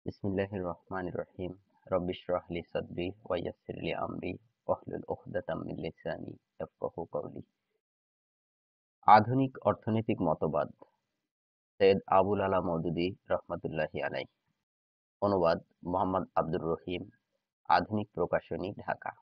বিসমিল্লাহির রহমানির রহিম। রব্বি ইশরাহ লি সাদরি ওয়া ইয়াসসির লি আমরি ওয়াহলুল উকদাতাম মিন লিসানি ইয়াফকাহু কওলি। আধুনিক অর্থনৈতিক মতবাদ, সৈয়দ আবুল আলা মওদুদী রহমাতুল্লাহি আলাইহ। অনুবাদ মোহাম্মদ আব্দুর রহিম। আধুনিক প্রকাশনী, ঢাকা।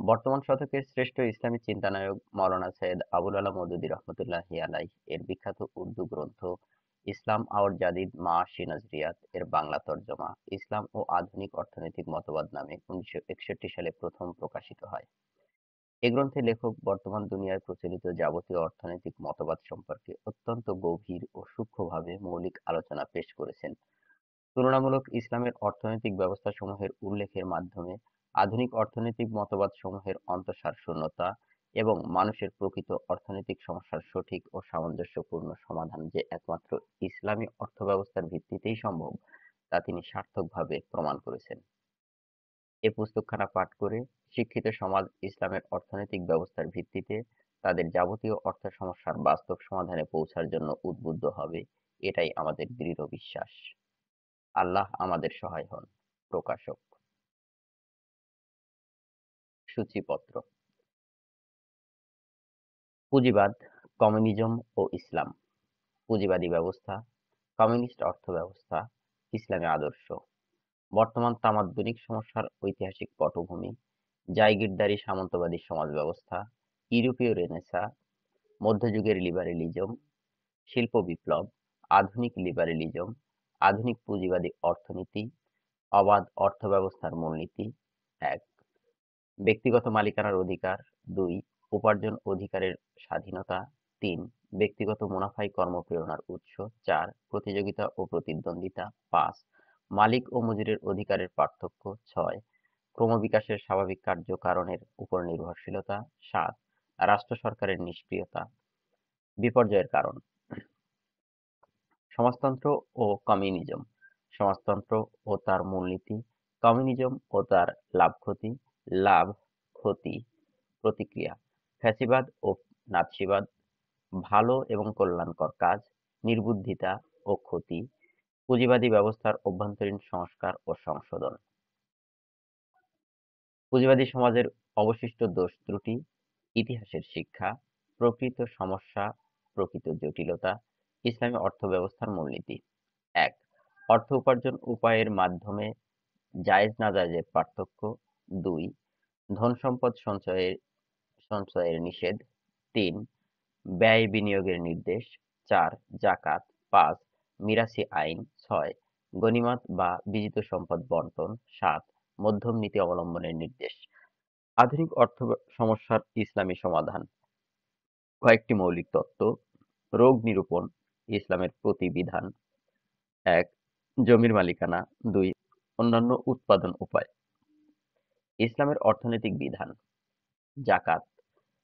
বর্তমান শতকের শ্রেষ্ঠ ইসলামী চিন্তানায়ক মাওলানা সৈয়দ আবুল আলা মওদুদী রহমতুল্লাহি আলাইহ এর বিখ্যাত উর্দু গ্রন্থ ইসলাম আওর জাদিদ মাআশি নজরিয়াত এর বাংলা তর্জমা ইসলাম ও আধুনিক অর্থনৈতিক মতবাদ নামে 1961 সালে প্রথম প্রকাশিত হয়। এ গ্রন্থে লেখক বর্তমান দুনিয়ায় প্রচলিত যাবতীয় অর্থনৈতিক মতবাদ সম্পর্কে অত্যন্ত গভীর ও সূক্ষ্মভাবে মৌলিক আলোচনা পেশ করেছেন। তুলনামূলক ইসলামের অর্থনৈতিক ব্যবস্থাসমূহের উল্লেখের মাধ্যমে আধুনিক অর্থনৈতিক মতবাদসমূহের অন্তঃসার শূন্যতা এবং মানুষের প্রকৃত অর্থনৈতিক সমস্যার সঠিক ও সামঞ্জস্যপূর্ণ সমাধান যে একমাত্র ইসলামী অর্থব্যবস্থার ভিত্তিতেই সম্ভব, তা তিনি সার্থকভাবে প্রমাণ করেছেন। এ পুস্তকখানা পাঠ করে শিক্ষিত সমাজ ইসলামের অর্থনৈতিক ব্যবস্থার ভিত্তিতে তাদের যাবতীয় অর্থ সমস্যার বাস্তব সমাধানে পৌঁছার জন্য উদ্বুদ্ধ হবে, এটাই আমাদের দৃঢ় বিশ্বাস। আল্লাহ আমাদের সহায় হন। প্রকাশক। সূচিপত্র। পুঁজিবাদ, কমিউনিজম ও ইসলাম। পুঁজিবাদী ব্যবস্থা, কমিউনিস্ট অর্থব্যবস্থা, ইসলামী আদর্শ। বর্তমান তামাদ্দনিক সমস্যার ঐতিহাসিক পটভূমি, জায়গিরদারি সামন্তবাদী সমাজ ব্যবস্থা, ইউরোপীয় রেনেসাঁ, মধ্যযুগের লিবারেলিজম, শিল্প বিপ্লব, আধুনিক লিবারেলিজম, আধুনিক পুঁজিবাদী অর্থনীতি, অবাধ অর্থব্যবস্থার মূলনীতি। ১. ব্যক্তিগত মালিকানার অধিকার। ২. উপার্জন অধিকারের স্বাধীনতা। ৩. ব্যক্তিগত মুনাফাই কর্মপ্রেরণার উৎস। ৪. প্রতিযোগিতা ও প্রতিদ্বন্দ্বিতা। ৫. মালিক ও মজুরের অধিকারের পার্থক্য। ৬. ক্রমবিকাশের স্বাভাবিক কার্যকারণের উপর নির্ভরশীলতা। ৭. রাষ্ট্র সরকারের নিষ্ক্রিয়তা। বিপর্যয়ের কারণ। সমাজতন্ত্র ও কমিউনিজম। সমাজতন্ত্র ও তার মূলনীতি, কমিউনিজম ও তার লাভ-ক্ষতি, লাভ-ক্ষতি প্রতিক্রিয়া, ফ্যাসিবাদ ও নাৎসিবাদ, ভালো এবং কল্যাণকর কাজ, নির্বুদ্ধিতা ও ক্ষতি, পুঁজিবাদী ব্যবস্থার অভ্যন্তরীণ সংস্কার ও সংশোধন। পুঁজিবাদী সমাজের অবশিষ্ট দোষ-ত্রুটি, ইতিহাসের শিক্ষা, প্রকৃত সমস্যা, প্রকৃত জটিলতা, ইসলামী অর্থব্যবস্থার মূলনীতি। ১. অর্থ উপার্জন উপায়ের মাধ্যমে জায়েজ-নাজায়েজের পার্থক্য। ২. ধন-সম্পদ সঞ্চয়ের নিষেধ। ৩. ব্যয়-বিনিয়োগের নির্দেশ। ৪. জাকাত। ৫. মিরাসি আইন। ৬. গনিমত বা বিজিত সম্পদ বণ্টন। ৭. মধ্যম নীতি অবলম্বনের নির্দেশ। আধুনিক অর্থ সমস্যার ইসলামী সমাধান। কয়েকটি মৌলিক তত্ত্ব। রোগ নিরূপণ, ইসলামের প্রতিবিধান। ১. জমির মালিকানা। ২. অন্যান্য উৎপাদন উপায়। ইসলামের অর্থনৈতিক বিধান। জাকাত,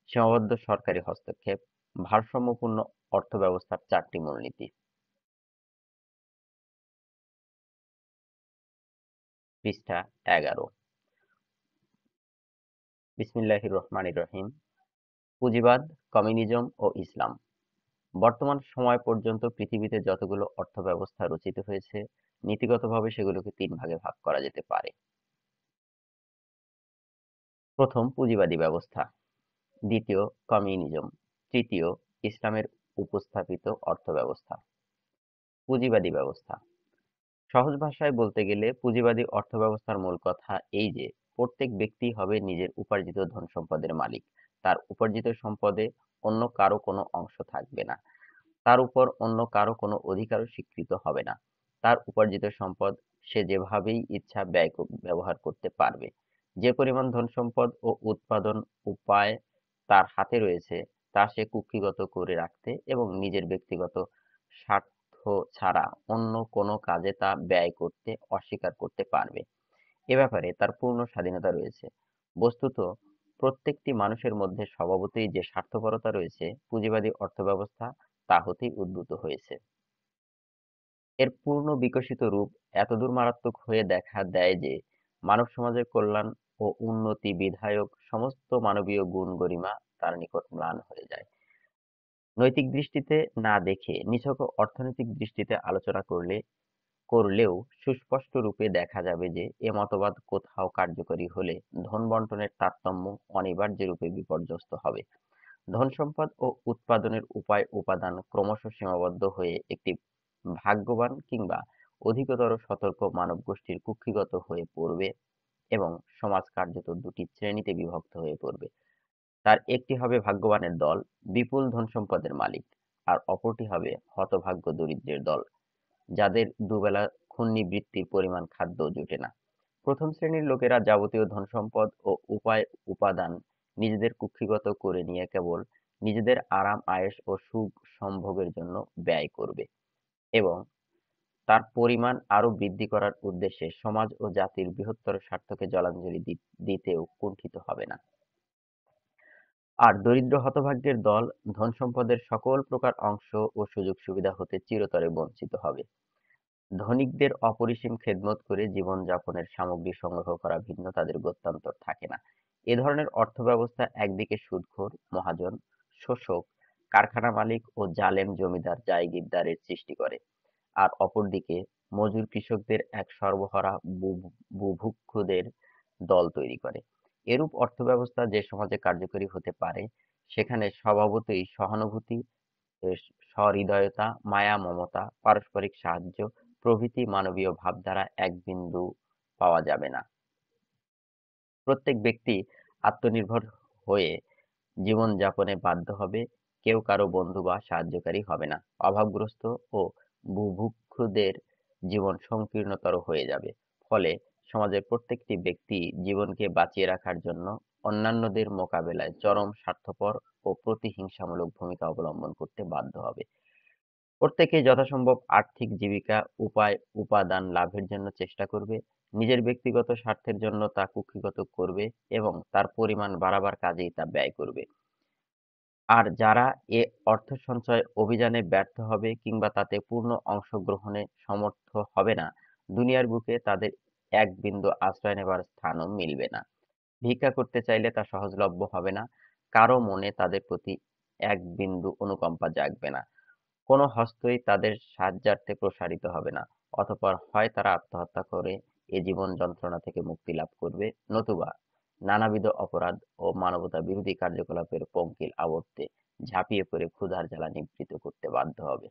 সীমাবদ্ধ সরকারি হস্তক্ষেপ, ভারসাম্যপূর্ণ অর্থব্যবস্থার ৪টি মূলনীতি। পৃষ্ঠা ১১। বিসমিল্লাহির রহমানির রহিম। পুঁজিবাদ, কমিউনিজম ও ইসলাম। বর্তমান সময় পর্যন্ত পৃথিবীতে যতগুলো অর্থব্যবস্থা রচিত হয়েছে, নীতিগতভাবে সেগুলোকে ৩ ভাগে ভাগ করা যেতে পারে। প্রথম, পুঁজিবাদী ব্যবস্থা। দ্বিতীয়, কমিউনিজম। তৃতীয়, ইসলামের উপস্থাপিত অর্থব্যবস্থা। পুঁজিবাদী ব্যবস্থা। সহজ ভাষায় বলতে গেলে পুঁজিবাদী অর্থব্যবস্থার মূল কথা এই যে প্রত্যেক ব্যক্তি হবে নিজের উপার্জিত ধন সম্পদের মালিক। তার উপার্জিত সম্পদে অন্য কারো কোনো অংশ থাকবে না। তার উপর অন্য কারো কোনো অধিকারও স্বীকৃত হবে না। তার উপার্জিত সম্পদ সে যেভাবেই ইচ্ছা ব্যবহার করতে পারবে। যে পরিমাণ ধন সম্পদ ও উৎপাদন উপায় তার হাতে রয়েছে, তা সে কুক্ষিগত করে রাখতে এবং নিজের ব্যক্তিগত স্বার্থ ছাড়া অন্য কোনো কাজে তা ব্যয় করতে অস্বীকার করতে পারবে। এ ব্যাপারে তার পূর্ণ স্বাধীনতা রয়েছে। বস্তুত প্রত্যেকটি মানুষের মধ্যে স্বভাবতই যে স্বার্থপরতা রয়েছে, পুঁজিবাদী অর্থব্যবস্থা তা হতেই উদ্ভূত হয়েছে। এর পূর্ণ বিকশিত রূপ এতদূর মারাত্মক হয়ে দেখা দেয় যে মানব সমাজের কল্যাণ ও উন্নতি বিধায়ক সমস্ত মানবীয় গুণ গরিমা তার নিকট ম্লান হয়ে যায়। নৈতিক দৃষ্টিতে না দেখে নিছক অর্থনৈতিক দৃষ্টিতে আলোচনা করলেও সুস্পষ্ট রূপে দেখা যাবে যে এ মতবাদ কোথাও কার্যকরী হলে ধন বন্টনের তারতম্য অনিবার্য রূপে বিপর্যস্ত হবে। ধন সম্পদ ও উৎপাদনের উপায় উপাদান ক্রমশ সীমাবদ্ধ হয়ে একটি ভাগ্যবান কিংবা অধিকতর সতর্ক মানবগোষ্ঠীর কুক্ষিগত হয়ে পড়বে এবং সমাজ কার্যত দুটি শ্রেণীতে বিভক্ত হয়ে পড়বে। তার একটি হবে ভাগ্যবানের দল, বিপুল ধনসম্পদের মালিক, আর অপরটি হবে হতভাগ্য দরিদ্রের দল, যাদের দুবেলা ক্ষুণ্ণবৃত্তির পরিমাণ খাদ্যও জোটে না। প্রথম শ্রেণীর লোকেরা যাবতীয় ধনসম্পদ ও উপায় উপাদান নিজেদের কুক্ষিগত করে নিয়ে কেবল নিজেদের আরাম আয়েশ ও সুখ সম্ভোগের জন্য ব্যয় করবে এবং তার পরিমাণ আরো বৃদ্ধি করার উদ্দেশ্যে সমাজ ও জাতির বৃহত্তর স্বার্থকে জলাঞ্জলি দিতেও কুণ্ঠিত হবে না। আর দরিদ্র হতভাগ্যের দল ধনসম্পদের সকল প্রকার অংশ ও সুযোগ সুবিধা হতে চিরতরে বঞ্চিত হবে। ধনিকদের অপরিসীম খেদমত করে জীবনযাপনের সামগ্রী সংগ্রহ করা ভিন্ন তাদের গত্যন্তর থাকে না। এ ধরনের অর্থব্যবস্থা একদিকে সুদখোর, মহাজন, শোষক, কারখানা মালিক ও জালেম জমিদার জায়গিরদারের সৃষ্টি করে, আর অপরদিকে মজুর কৃষকদের এক সর্বহারা বুভুক্ষুদের দল তৈরি করে। এরূপ অর্থব্যবস্থা যে সমাজে কার্যকরী হতে পারে, সেখানে স্বভাবতই সহানুভূতি, সহৃদয়তা, মায়া মমতা, পারস্পরিক সাহায্য প্রভৃতি মানবীয় ভাবধারা এক বিন্দু পাওয়া যাবে না। প্রত্যেক ব্যক্তি আত্মনির্ভর হয়ে জীবনযাপনে বাধ্য হবে, কেউ কারো বন্ধু বা সাহায্যকারী হবে না। অভাবগ্রস্ত ও বুভুক্ষুদের জীবন সংকীর্ণতর হয়ে যাবে। ফলে সমাজের প্রত্যেকটি ব্যক্তি জীবনকে বাঁচিয়ে রাখার জন্য অন্যান্যদের মোকাবেলায় চরম স্বার্থপর ও প্রতিহিংসামূলক ভূমিকা অবলম্বন করতে বাধ্য হবে। প্রত্যেকেই যথাসম্ভব আর্থিক জীবিকা উপায় উপাদান লাভের জন্য চেষ্টা করবে, নিজের ব্যক্তিগত স্বার্থের জন্য তা কুক্ষিগত করবে এবং তার পরিমাণ বাড়াবার কাজেই তা ব্যয় করবে। আর যারা এ অর্থ সঞ্চয় অভিযানে ব্যর্থ হবে কিংবা তাতে পূর্ণ অংশগ্রহণে সমর্থ হবে না, দুনিয়ার বুকে তাদের এক বিন্দু আশ্রয় নেবার স্থানও মিলবে না। ভিক্ষা করতে চাইলে তা সহজলভ্য হবে না, কারো মনে তাদের প্রতি এক বিন্দু অনুকম্পা জাগবে না, কোনো হস্তই তাদের সাহায্যার্থে প্রসারিত হবে না। অতঃপর হয় তারা আত্মহত্যা করে এ জীবন যন্ত্রণা থেকে মুক্তি লাভ করবে, নতুবা নানাবিধ অপরাধ ও মানবতা বিরোধী কার্যকলাপের পঙ্কিল আবর্তে ঝাঁপিয়ে পড়ে ক্ষুধার জ্বালা নিবৃত্ত করতে বাধ্য হবে।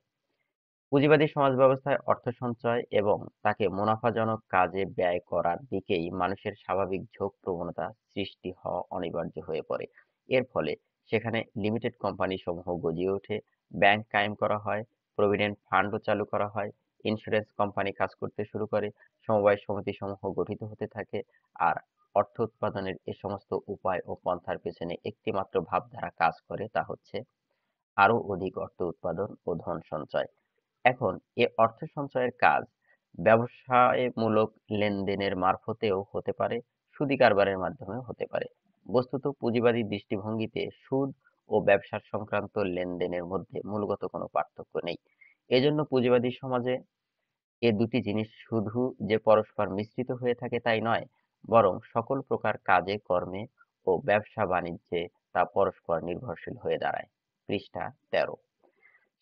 পুঁজিবাদী সমাজ ব্যবস্থায় অর্থ সঞ্চয় এবং তাকে মুনাফাজনক কাজে ব্যয় করার দিকেই মানুষের স্বাভাবিক ঝোঁক প্রবণতা সৃষ্টি হওয়া অনিবার্য হয়ে পড়ে। এর ফলে সেখানে লিমিটেড কোম্পানি সমূহ গজিয়ে ওঠে, ব্যাংক কায়েম করা হয়, প্রভিডেন্ট ফান্ডও চালু করা হয়, ইন্স্যুরেন্স কোম্পানি কাজ করতে শুরু করে, সমবায় সমিতি সমূহ গঠিত হতে থাকে। আর অর্থ উৎপাদনের এ সমস্ত উপায় ও পন্থার পেছনে একটি মাত্র ভাবধারা কাজ করে, তা হচ্ছে আরো অধিক অর্থ উৎপাদন ও ধন সঞ্চয়। এখন এ অর্থ সঞ্চয়ের কাজ ব্যবসায়মূলক লেনদেনের মারফতেও হতে পারে, সুদী কারবারের মাধ্যমেও হতে পারে। বস্তুত পুঁজিবাদী দৃষ্টিভঙ্গিতে সুদ ও ব্যবসা সংক্রান্ত লেনদেনের মধ্যে মূলগত কোনো পার্থক্য নেই। এজন্য পুঁজিবাদী সমাজে এ দুটি জিনিস শুধু যে পরস্পর মিশ্রিত হয়ে থাকে তাই নয়, বরং সকল প্রকার কাজে কর্মে ও ব্যবসা বাণিজ্যে তা পরস্পর নির্ভরশীল হয়ে দাঁড়ায়। পৃষ্ঠা ১৩।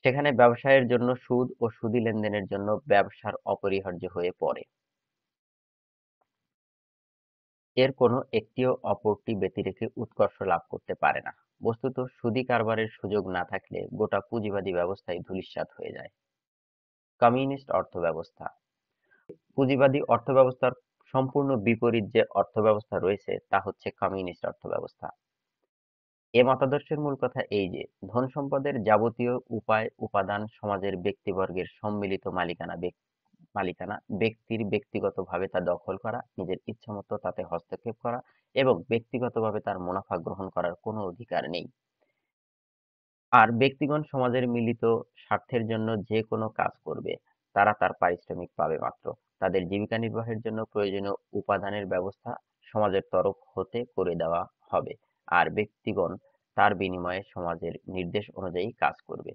সেখানে ব্যবসায়ের জন্য সুদ ও সুদী লেনদেনের জন্য ব্যবসার অপরিহার্য হয়ে পড়ে। এর কোনো একটিও অপরটি ব্যতিরেকে উৎকর্ষ লাভ করতে পারে না। বস্তুত সুদী কারবারের সুযোগ না থাকলে গোটা পুঁজিবাদী ব্যবস্থাই ধূলিসাৎ হয়ে যায়। কমিউনিস্ট অর্থব্যবস্থা। পুঁজিবাদী অর্থব্যবস্থার সম্পূর্ণ বিপরীত যে অর্থব্যবস্থা রয়েছে তা হচ্ছে কমিউনিস্ট অর্থব্যবস্থা। এ মতাদর্শের মূল কথা এই যে, ধন সম্পদের যাবতীয় উপায় উপাদান সমাজের ব্যক্তিবর্গের সম্মিলিত মালিকানা, ব্যক্তির ব্যক্তিগতভাবে তা দখল করা, নিজের ইচ্ছামত তাতে হস্তক্ষেপ করা এবং ব্যক্তিগতভাবে তার মুনাফা গ্রহণ করার কোনো অধিকার নেই। আর ব্যক্তিগণ সমাজের মিলিত স্বার্থের জন্য যে কোনো কাজ করবে, তারা তার পারিশ্রমিক পাবে মাত্র। তাদের জীবিকা নির্বাহের জন্য প্রয়োজনীয় উপাদানের ব্যবস্থা সমাজের তরফ হতে করে দেওয়া হবে, আর ব্যক্তিগণ তার বিনিময়ে সমাজের নির্দেশ অনুযায়ী কাজ করবে।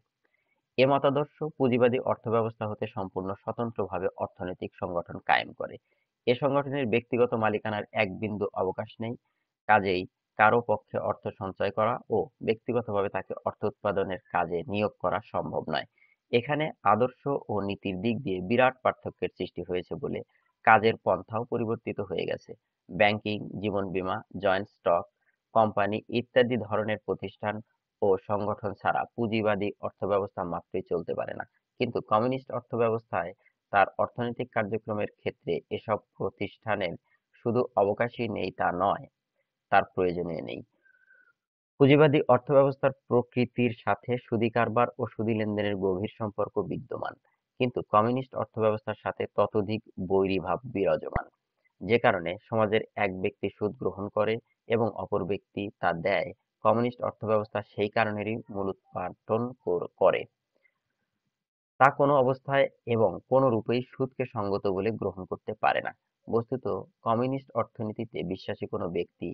এ মতাদর্শ পুঁজিবাদী অর্থব্যবস্থা হতে সম্পূর্ণ স্বতন্ত্রভাবে অর্থনৈতিক সংগঠন কায়েম করে। এ সংগঠনের ব্যক্তিগত মালিকানার এক বিন্দু অবকাশ নেই, কাজেই কারও পক্ষে অর্থ সঞ্চয় করা ও ব্যক্তিগতভাবে তাকে অর্থ উৎপাদনের কাজে নিয়োগ করা সম্ভব নয়। এখানে আদর্শ ও নীতির দিক দিয়ে বিরাট পার্থক্যের সৃষ্টি হয়েছে বলে কাজের পন্থাও পরিবর্তিত হয়ে গেছে। ব্যাংকিং, জীবন বীমা, জয়েন্ট স্টক কোম্পানি ইত্যাদি ধরনের প্রতিষ্ঠান ও সংগঠন ছাড়া পুঁজিবাদী অর্থব্যবস্থা মাত্রই চলতে পারে না। কিন্তু কমিউনিস্ট অর্থব্যবস্থায় তার অর্থনৈতিক কার্যক্রমের ক্ষেত্রে এসব প্রতিষ্ঠানের শুধু অবকাশই নেই তা নয়, তার প্রয়োজনীয় নেই। পুঁজিবাদী অর্থব্যবস্থার প্রকৃতির সাথে সুদী কারবার ও সুদী লেনদেনের গভীর সম্পর্ক বিদ্যমান, কিন্তু কমিউনিস্ট অর্থব্যবস্থার সাথে ততোধিক বৈরীভাব বিরাজমান, যে কারণে সমাজের এক ব্যক্তি সুদ গ্রহণ করে এবং অপর ব্যক্তি তা দেয়। কমিউনিস্ট অর্থব্যবস্থা সেই কারণেরই মূলোৎপাটন করে। তা কোনো অবস্থায় এবং কোনো রূপেই সুদকে সঙ্গত বলে গ্রহণ করতে পারে না। বস্তুত কমিউনিস্ট অর্থনীতিতে বিশ্বাসী কোনো ব্যক্তি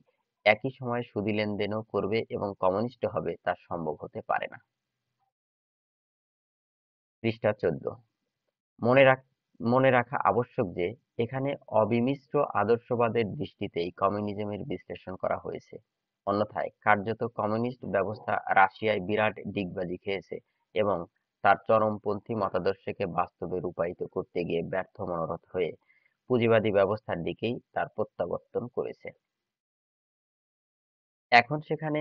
একই সময়ে সুদী লেনদেনও করবে এবং কমিউনিস্টও হবে তা সম্ভব হতে পারে না। পৃষ্ঠা ১৪। মনে রাখ মনে রাখা আবশ্যক যে এখানে অবিমিশ্র আদর্শবাদের দৃষ্টিতেই কমিউনিজমের বিশ্লেষণ করা হয়েছে। অন্যথায় কার্যত কমিউনিস্ট ব্যবস্থা রাশিয়ায় বিরাট ডিগবাজি খেয়েছে এবং তার চরমপন্থী মতাদর্শকে বাস্তবে রূপায়িত করতে গিয়ে ব্যর্থ মনোরথ হয়ে পুঁজিবাদী ব্যবস্থার দিকেই তার প্রত্যাবর্তন করেছে। এখন সেখানে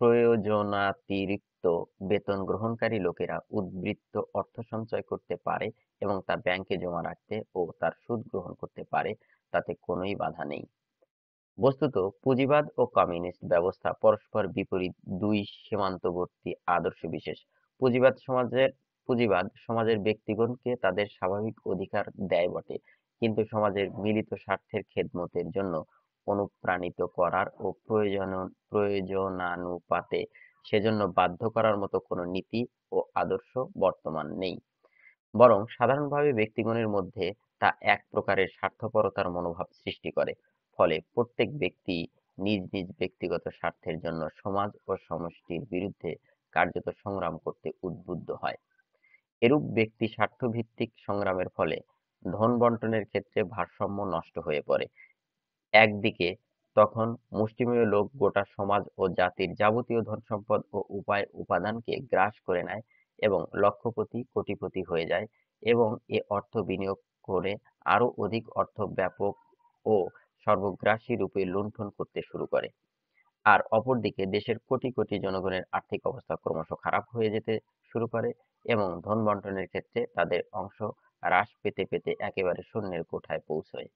প্রয়োজনাতিরিক্ত বেতন গ্রহণকারী লোকেরা উদ্বৃত্ত অর্থ সঞ্চয় করতে পারে এবং তা ব্যাংকে জমা রাখতে ও তার সুদ গ্রহণ করতে পারে, তাতে কোনোই বাধা নেই। বস্তুত পুঁজিবাদ ও কমিউনিস্ট ব্যবস্থা পরস্পর বিপরীত দুই সীমান্তবর্তী আদর্শ বিশেষ। পুঁজিবাদ সমাজের ব্যক্তিগণকে তাদের স্বাভাবিক অধিকার দেয় বটে, কিন্তু সমাজের মিলিত স্বার্থের খেদমতের জন্য অনুপ্রাণিত করার ও প্রয়োজনানুপাতে সেজন্য বাধ্য করার মতো কোনো নীতি ও আদর্শ বর্তমান নেই। বরং সাধারণভাবে ব্যক্তিগণের মধ্যে তা এক প্রকারের স্বার্থপরতার মনোভাব সৃষ্টি করে। ফলে প্রত্যেক ব্যক্তি নিজ নিজ ব্যক্তিগত স্বার্থের জন্য সমাজ ও সমষ্টির বিরুদ্ধে কার্যত সংগ্রাম করতে উদ্বুদ্ধ হয়। এরূপ ব্যক্তি স্বার্থভিত্তিক সংগ্রামের ফলে ধন বন্টনের ক্ষেত্রে ভারসাম্য নষ্ট হয়ে পড়ে। একদিকে তখন মুষ্টিমেয় লোক গোটা সমাজ ও জাতির যাবতীয় ধনসম্পদ ও উপাদানকে গ্রাস করে নেয় এবং লক্ষপতি কোটিপতি হয়ে যায় এবং এ অর্থ বিনিয়োগ করে আরো অধিক অর্থ ব্যাপক ও সর্বগ্রাসী রূপে লুণ্ঠন করতে শুরু করে। আর অপরদিকে দেশের কোটি কোটি জনগণের আর্থিক অবস্থা ক্রমশ খারাপ হয়ে যেতে শুরু করে এবং ধন বন্টনের ক্ষেত্রে তাদের অংশ হ্রাস পেতে পেতে একেবারে শূন্যের কোঠায় পৌঁছয়।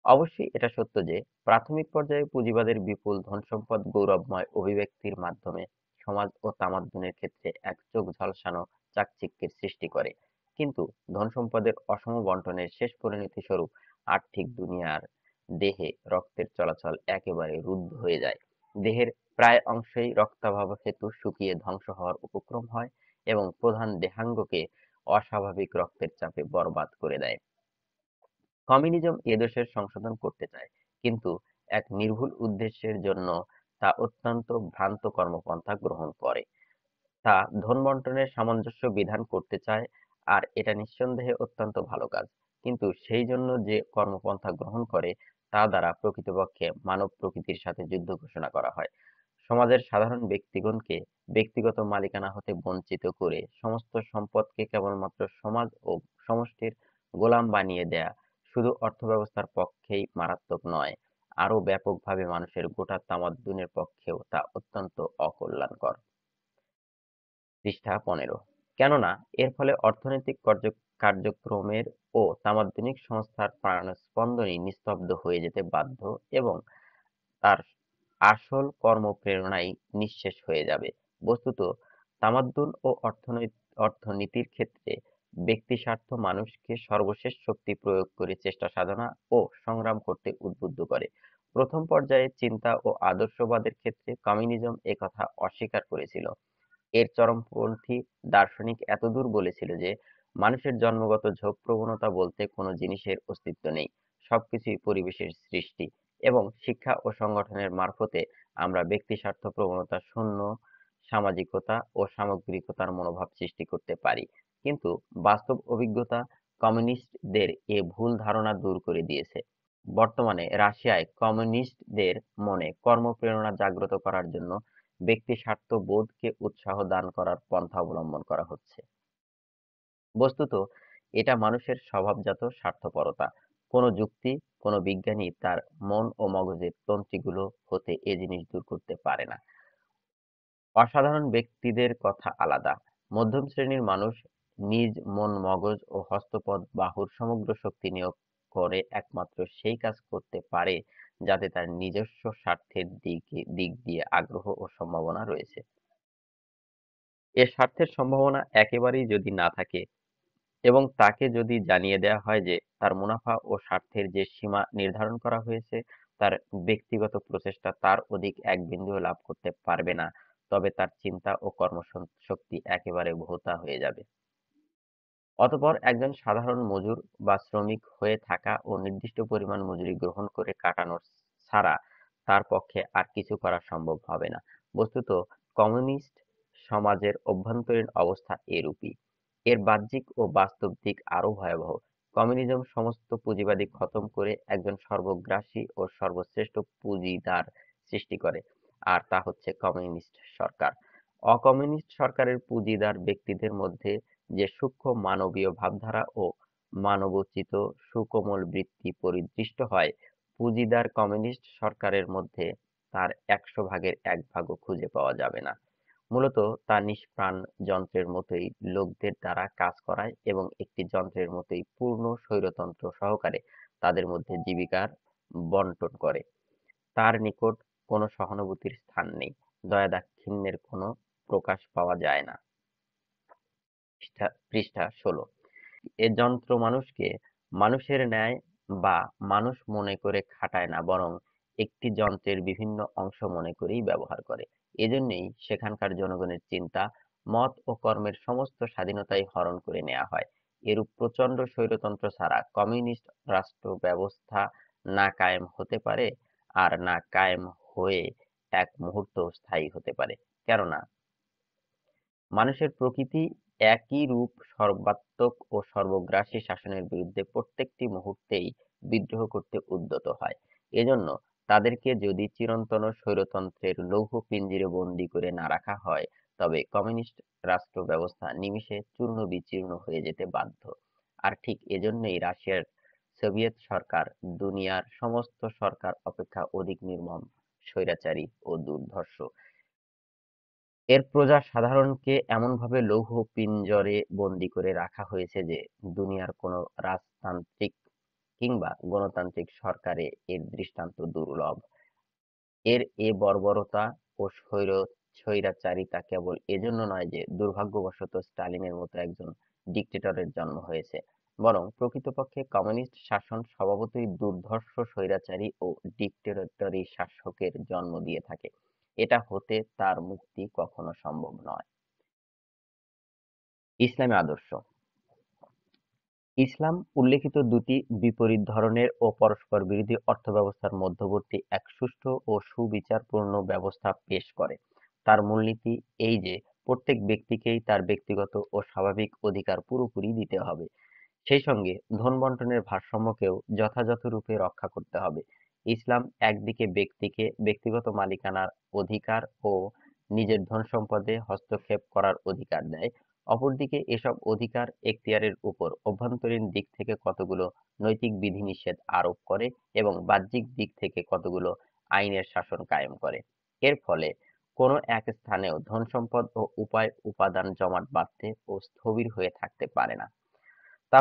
অবশ্যই এটা সত্য যে প্রাথমিক পর্যায়ে পুঁজিবাদের বিপুল ধনসম্পদ গৌরবময় অভিব্যক্তির মাধ্যমে সমাজ ও তামাদ্দুনের ক্ষেত্রে এক চোখ ঝলসানো চাকচিক্যের সৃষ্টি করে, কিন্তু ধনসম্পদের অসম বন্টনের শেষ পরিণতি স্বরূপ আর্থিক দুনিয়ার দেহে রক্তের চলাচল একেবারে রুদ্ধ হয়ে যায়। দেহের প্রায় অংশই রক্তাভাব হেতু শুকিয়ে ধ্বংস হওয়ার উপক্রম হয় এবং প্রধান দেহাঙ্গকে অস্বাভাবিক রক্তের চাপে বরবাদ করে দেয়। কমিউনিজম এ দোষের সংশোধন করতে চায়, কিন্তু এক নির্ভুল উদ্দেশ্যের জন্য তা অত্যন্ত ভ্রান্ত কর্মপন্থা গ্রহণ করে। তা ধন বন্টনের সামঞ্জস্য বিধান করতে চায়, আর এটা নিঃসন্দেহে অত্যন্ত ভালো কাজ। কিন্তু সেই জন্য যে কর্মপন্থা গ্রহণ করে তা দ্বারা প্রকৃতপক্ষে মানব প্রকৃতির সাথে যুদ্ধ ঘোষণা করা হয়। সমাজের সাধারণ ব্যক্তিগণকে ব্যক্তিগত মালিকানা হতে বঞ্চিত করে সমস্ত সম্পদকে কেবলমাত্র সমাজ ও সমষ্টির গোলাম বানিয়ে দেয়া শুধু অর্থব্যবস্থার পক্ষেই মারাত্মক নয়, আরও ব্যাপকভাবে মানুষের গোটা তামাদ্দুনের পক্ষেও তা অত্যন্ত অকল্যাণকর। পৃষ্ঠা ১৫। কেননা এর ফলে অর্থনৈতিক কার্যক্রমের ও তামাদ্দুনিক সংস্থার প্রাণস্পন্দনই নিস্তব্ধ হয়ে যেতে বাধ্য এবং তার আসল কর্মপ্রেরণাই নিঃশেষ হয়ে যাবে। বস্তুত তামাদ্দুন ও অর্থনীতির ক্ষেত্রে ব্যক্তিস্বার্থ মানুষকে সর্বশেষ শক্তি প্রয়োগ করে চেষ্টা সাধনা ও সংগ্রাম করতে উদ্বুদ্ধ করে। প্রথম পর্যায়ে চিন্তা ও আদর্শবাদের ক্ষেত্রে কমিউনিজম একথা অস্বীকার করেছিল। এর চরমপন্থী দার্শনিক এতদূর বলেছিল যে মানুষের জন্মগত ঝোঁক প্রবণতা বলতে কোনো জিনিসের অস্তিত্ব নেই, সবকিছুই পরিবেশের সৃষ্টি এবং শিক্ষা ও সংগঠনের মারফতে আমরা ব্যক্তিস্বার্থ প্রবণতা শূন্য সামাজিকতা ও সামগ্রিকতার মনোভাব সৃষ্টি করতে পারি। কিন্তু বাস্তব অভিজ্ঞতা কমিউনিস্টদের এ ভুল ধারণা দূর করে দিয়েছে। বর্তমানে রাশিয়ায় কমিউনিস্টদের মনে কর্মপ্রেরণা জাগ্রত করার জন্য ব্যক্তিস্বার্থ বোধকে উৎসাহ দান করার পন্থা অবলম্বন করা হচ্ছে। বস্তুত এটা মানুষের স্বভাবজাত স্বার্থপরতা। কোনো যুক্তি, কোনো বিজ্ঞানী তার মন ও মগজের তন্ত্রীগুলো হতে এ জিনিস দূর করতে পারে না। অসাধারণ ব্যক্তিদের কথা আলাদা। মধ্যম শ্রেণীর মানুষ নিজ মন মগজ ও হস্তপদ বাহুর সমগ্র শক্তি নিয়োগ করে একমাত্র সেই কাজ করতে পারে যাতে তার নিজস্ব স্বার্থের দিক দিয়ে আগ্রহ ও সম্ভাবনা রয়েছে। এ স্বার্থের সম্ভাবনা একেবারেই যদি না থাকে এবং তাকে যদি জানিয়ে দেওয়া হয় যে তার মুনাফা ও স্বার্থের যে সীমা নির্ধারণ করা হয়েছে তার ব্যক্তিগত প্রচেষ্টা তার অধিক এক বিন্দুও লাভ করতে পারবে না, তবে তার চিন্তা ও কর্মশক্তি একেবারে ভোঁতা হয়ে যাবে। অতঃপর একজন সাধারণ মজুর বা শ্রমিক হয়ে থাকা ও নির্দিষ্ট পরিমাণ মজুরি গ্রহণ করে কাটানোর ছাড়া তার পক্ষে আর কিছু করা সম্ভব হবে না। বস্তুত কমিউনিস্ট সমাজের অভ্যন্তরীণ অবস্থা এরূপই। এর বাহ্যিক ও বাস্তব দিক আরও ভয়াবহ। কমিউনিজম সমস্ত পুঁজিবাদী খতম করে একজন সর্বগ্রাসী ও সর্বশ্রেষ্ঠ পুঁজিদার সৃষ্টি করে, আর তা হচ্ছে কমিউনিস্ট সরকার। অকমিউনিস্ট সরকারের পুঁজিদার ব্যক্তিদের মধ্যে যে সূক্ষ্ম মানবীয় ভাবধারা ও মানবোচিত সুকোমল বৃত্তি পরিদৃষ্ট হয়, পুঁজিদার কমিউনিস্ট সরকারের মধ্যে তার ১০০ ভাগের ১ ভাগও খুঁজে পাওয়া যাবে না। মূলত তা নিষ্প্রাণ যন্ত্রের মতোই লোকদের দ্বারা কাজ করায় এবং একটি যন্ত্রের মতোই পূর্ণ স্বৈরতন্ত্র সহকারে তাদের মধ্যে জীবিকার বণ্টন করে। তার নিকট কোনো সহানুভূতির স্থান নেই, দয়া-দাক্ষিণ্যের কোনো প্রকাশ পাওয়া যায় না। পৃষ্ঠা ১৬। এ যন্ত্র মানুষকে মানুষের ন্যায় বা মানুষ মনে করে খাটায় না, বরং একটি যন্ত্রের বিভিন্ন অংশ মনে করেই ব্যবহার করে। এজন্যই সেখানকার জনগণের চিন্তা, মত ও কর্মের সমস্ত স্বাধীনতাই হরণ করে নেয়া হয়। এরূপ প্রচণ্ড স্বৈরতন্ত্র ছাড়া কমিউনিস্ট রাষ্ট্র ব্যবস্থা না কায়েম হতে পারে, আর না কায়েম হয়ে এক মুহূর্তও স্থায়ী হতে পারে। কেননা মানুষের প্রকৃতি একই রূপ সর্বাত্মক ও সর্বগ্রাসী শাসনের বিরুদ্ধে প্রত্যেকটি মুহূর্তেই বিদ্রোহ করতে উদ্যত হয়। এজন্য তাদেরকে যদি চিরন্তন স্বৈরতন্ত্রের লৌহ পিঞ্জিরে বন্দী করে না রাখা হয়, তবে কমিউনিস্ট রাষ্ট্র ব্যবস্থা নিমিষে চূর্ণ বিচূর্ণ হয়ে যেতে বাধ্য। আর ঠিক এজন্যই রাশিয়ার সোভিয়েত সরকার দুনিয়ার সমস্ত সরকার অপেক্ষা অধিক নির্মম, স্বৈরাচারী ও দুর্ধর্ষ। এর প্রজা সাধারণকে এমনভাবে লৌহ পিঞ্জরে বন্দী করে রাখা হয়েছে যে দুনিয়ার কোনো রাজতান্ত্রিক কিংবা গণতান্ত্রিক সরকারে এর দৃষ্টান্ত দুর্লভ। এর এ বর্বরতা ও স্বৈরাচারিতা কেবল এজন্য নয় যে দুর্ভাগ্যবশত স্টালিনের মতো একজন ডিক্টেটরের জন্ম হয়েছে, বরং প্রকৃতপক্ষে কমিউনিস্ট শাসন স্বভাবতই দুর্ধর্ষ স্বৈরাচারী ও ডিক্টেটরি শাসকের জন্ম দিয়ে থাকে। এটা হতে তার মুক্তি কখনো সম্ভব নয়। ইসলামী আদর্শ। ইসলাম উল্লেখিত দুটি বিপরীত ধরনের ও পরস্পর বিরোধী অর্থব্যবস্থার মধ্যবর্তী এক সুষ্ঠু ও সুবিচারপূর্ণ ব্যবস্থা পেশ করে। তার মূলনীতি এই যে প্রত্যেক ব্যক্তিকেই তার ব্যক্তিগত ও স্বাভাবিক অধিকার পুরোপুরি দিতে হবে, সেই সঙ্গে ধন বন্টনের ভারসাম্যকেও যথাযথরূপে রক্ষা করতে হবে। ইসলাম একদিকে ব্যক্তিকে ব্যক্তিগত মালিকানার অধিকার ও নিজের ধন-সম্পদে হস্তক্ষেপ করার অধিকার দেয়, অপরদিকে এসব অধিকার এখতিয়ারের উপর অভ্যন্তরীণ দিক থেকে কতগুলো নৈতিক বিধিনিষেধ আরোপ করে এবং বাহ্যিক দিক থেকে কতগুলো আইনের শাসন কায়েম করে। এর ফলে কোনো এক স্থানেও ধন-সম্পদ ও উপাদান জমাট বাঁধতে ও স্থবির হয়ে থাকতে পারে না। তা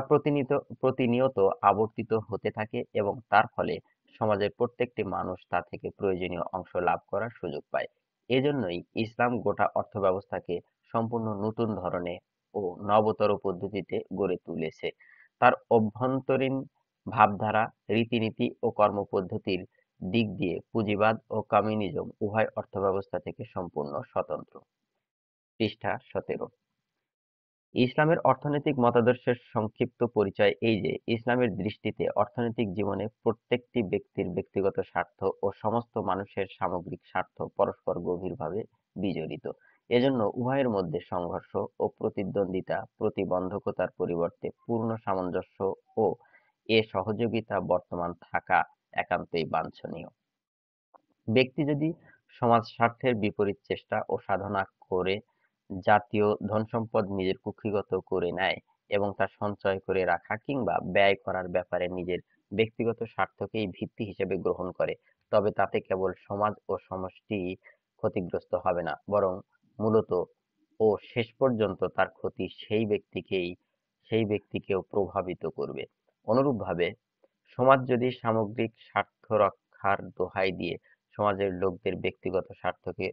প্রতিনিয়ত আবর্তিত হতে থাকে এবং তার ফলে সমাজের প্রত্যেকটি মানুষ তা থেকে প্রয়োজনীয় অংশ লাভ করার সুযোগ পায়। এজন্যই ইসলাম গোটা অর্থব্যবস্থাকে সম্পূর্ণ নতুন ধরনে ও নবতর পদ্ধতিতে গড়ে তুলেছে। তার অভ্যন্তরীণ ভাবধারা, রীতিনীতি ও কর্মপদ্ধতির দিক দিয়ে পুঁজিবাদ ও কমিউনিজম উভয় অর্থব্যবস্থা থেকে সম্পূর্ণ স্বতন্ত্র। পৃষ্ঠা ১৭। ইসলামের অর্থনৈতিক মতাদর্শের সংক্ষিপ্ত পরিচয় এই যে, ইসলামের দৃষ্টিতে অর্থনৈতিক জীবনে প্রত্যেকটি ব্যক্তির ব্যক্তিগত স্বার্থ ও সমস্ত মানুষের সামগ্রিক স্বার্থ পরস্পর গভীরভাবে বিজড়িত। এজন্য উভয়ের মধ্যে সংঘর্ষ ও প্রতিদ্বন্দ্বিতা প্রতিবন্ধকতার পরিবর্তে পূর্ণ সামঞ্জস্য ও সহযোগিতা বর্তমান থাকা একান্তই বাঞ্ছনীয়। ব্যক্তি যদি সমাজ স্বার্থের বিপরীত চেষ্টা ও সাধনা করে জাতীয় ধনসম্পদ নিজের কুক্ষিগত করে নেয় এবং তা সঞ্চয় করে রাখা কিংবা ব্যয় করার ব্যাপারে নিজের ব্যক্তিগত স্বার্থকেই ভিত্তি হিসেবে গ্রহণ করে, তবে তাতে কেবল সমাজ ও সমষ্টি ক্ষতিগ্রস্ত হবে না, বরং মূলত ও শেষ পর্যন্ত তার ক্ষতি সেই ব্যক্তিকেও প্রভাবিত করবে। অনুরূপভাবে সমাজ যদি সামগ্রিক স্বার্থ রক্ষার দোহাই দিয়ে সমাজের লোকদের ব্যক্তিগত স্বার্থকে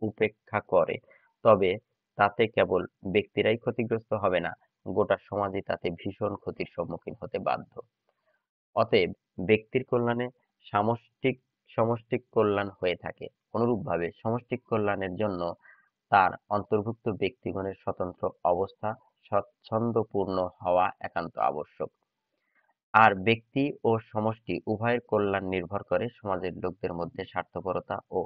উপেক্ষা করে, তবে তাতে কেবল ব্যক্তিরাই ক্ষতিগ্রস্ত হবে না, গোটা সমাজই তাতে ভীষণ ক্ষতির সম্মুখীন হতে বাধ্য। অতএব ব্যক্তির কল্যাণে সামষ্টিক সমষ্টিক কল্যাণ হয়ে থাকে। অনুরূপভাবে সমষ্টিক কল্যাণের জন্য তার অন্তর্ভুক্ত ব্যক্তিগণের স্বতন্ত্র অবস্থা স্বচ্ছন্দপূর্ণ হওয়া একান্ত আবশ্যক। আর ব্যক্তি ও সমষ্টি উভয়ের কল্যাণ নির্ভর করে সমাজের লোকদের মধ্যে স্বার্থপরতা ও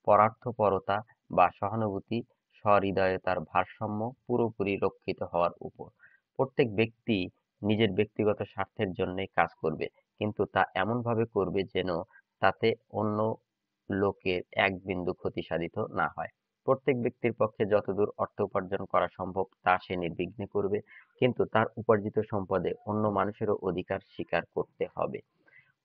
পরার্থপরতা বা সহানুভূতি সহৃদয়তার ভারসাম্য পুরোপুরি রক্ষিত হওয়ার উপর। প্রত্যেক ব্যক্তি নিজের ব্যক্তিগত স্বার্থের জন্যই কাজ করবে, কিন্তু তা এমনভাবে করবে যেন তাতে অন্য লোকের এক বিন্দু ক্ষতি সাধিত না হয়। প্রত্যেক ব্যক্তির পক্ষে যতদূর অর্থ উপার্জন করা সম্ভব তা সে নির্বিঘ্নে করবে, কিন্তু তার উপার্জিত সম্পদে অন্য মানুষেরও অধিকার স্বীকার করতে হবে।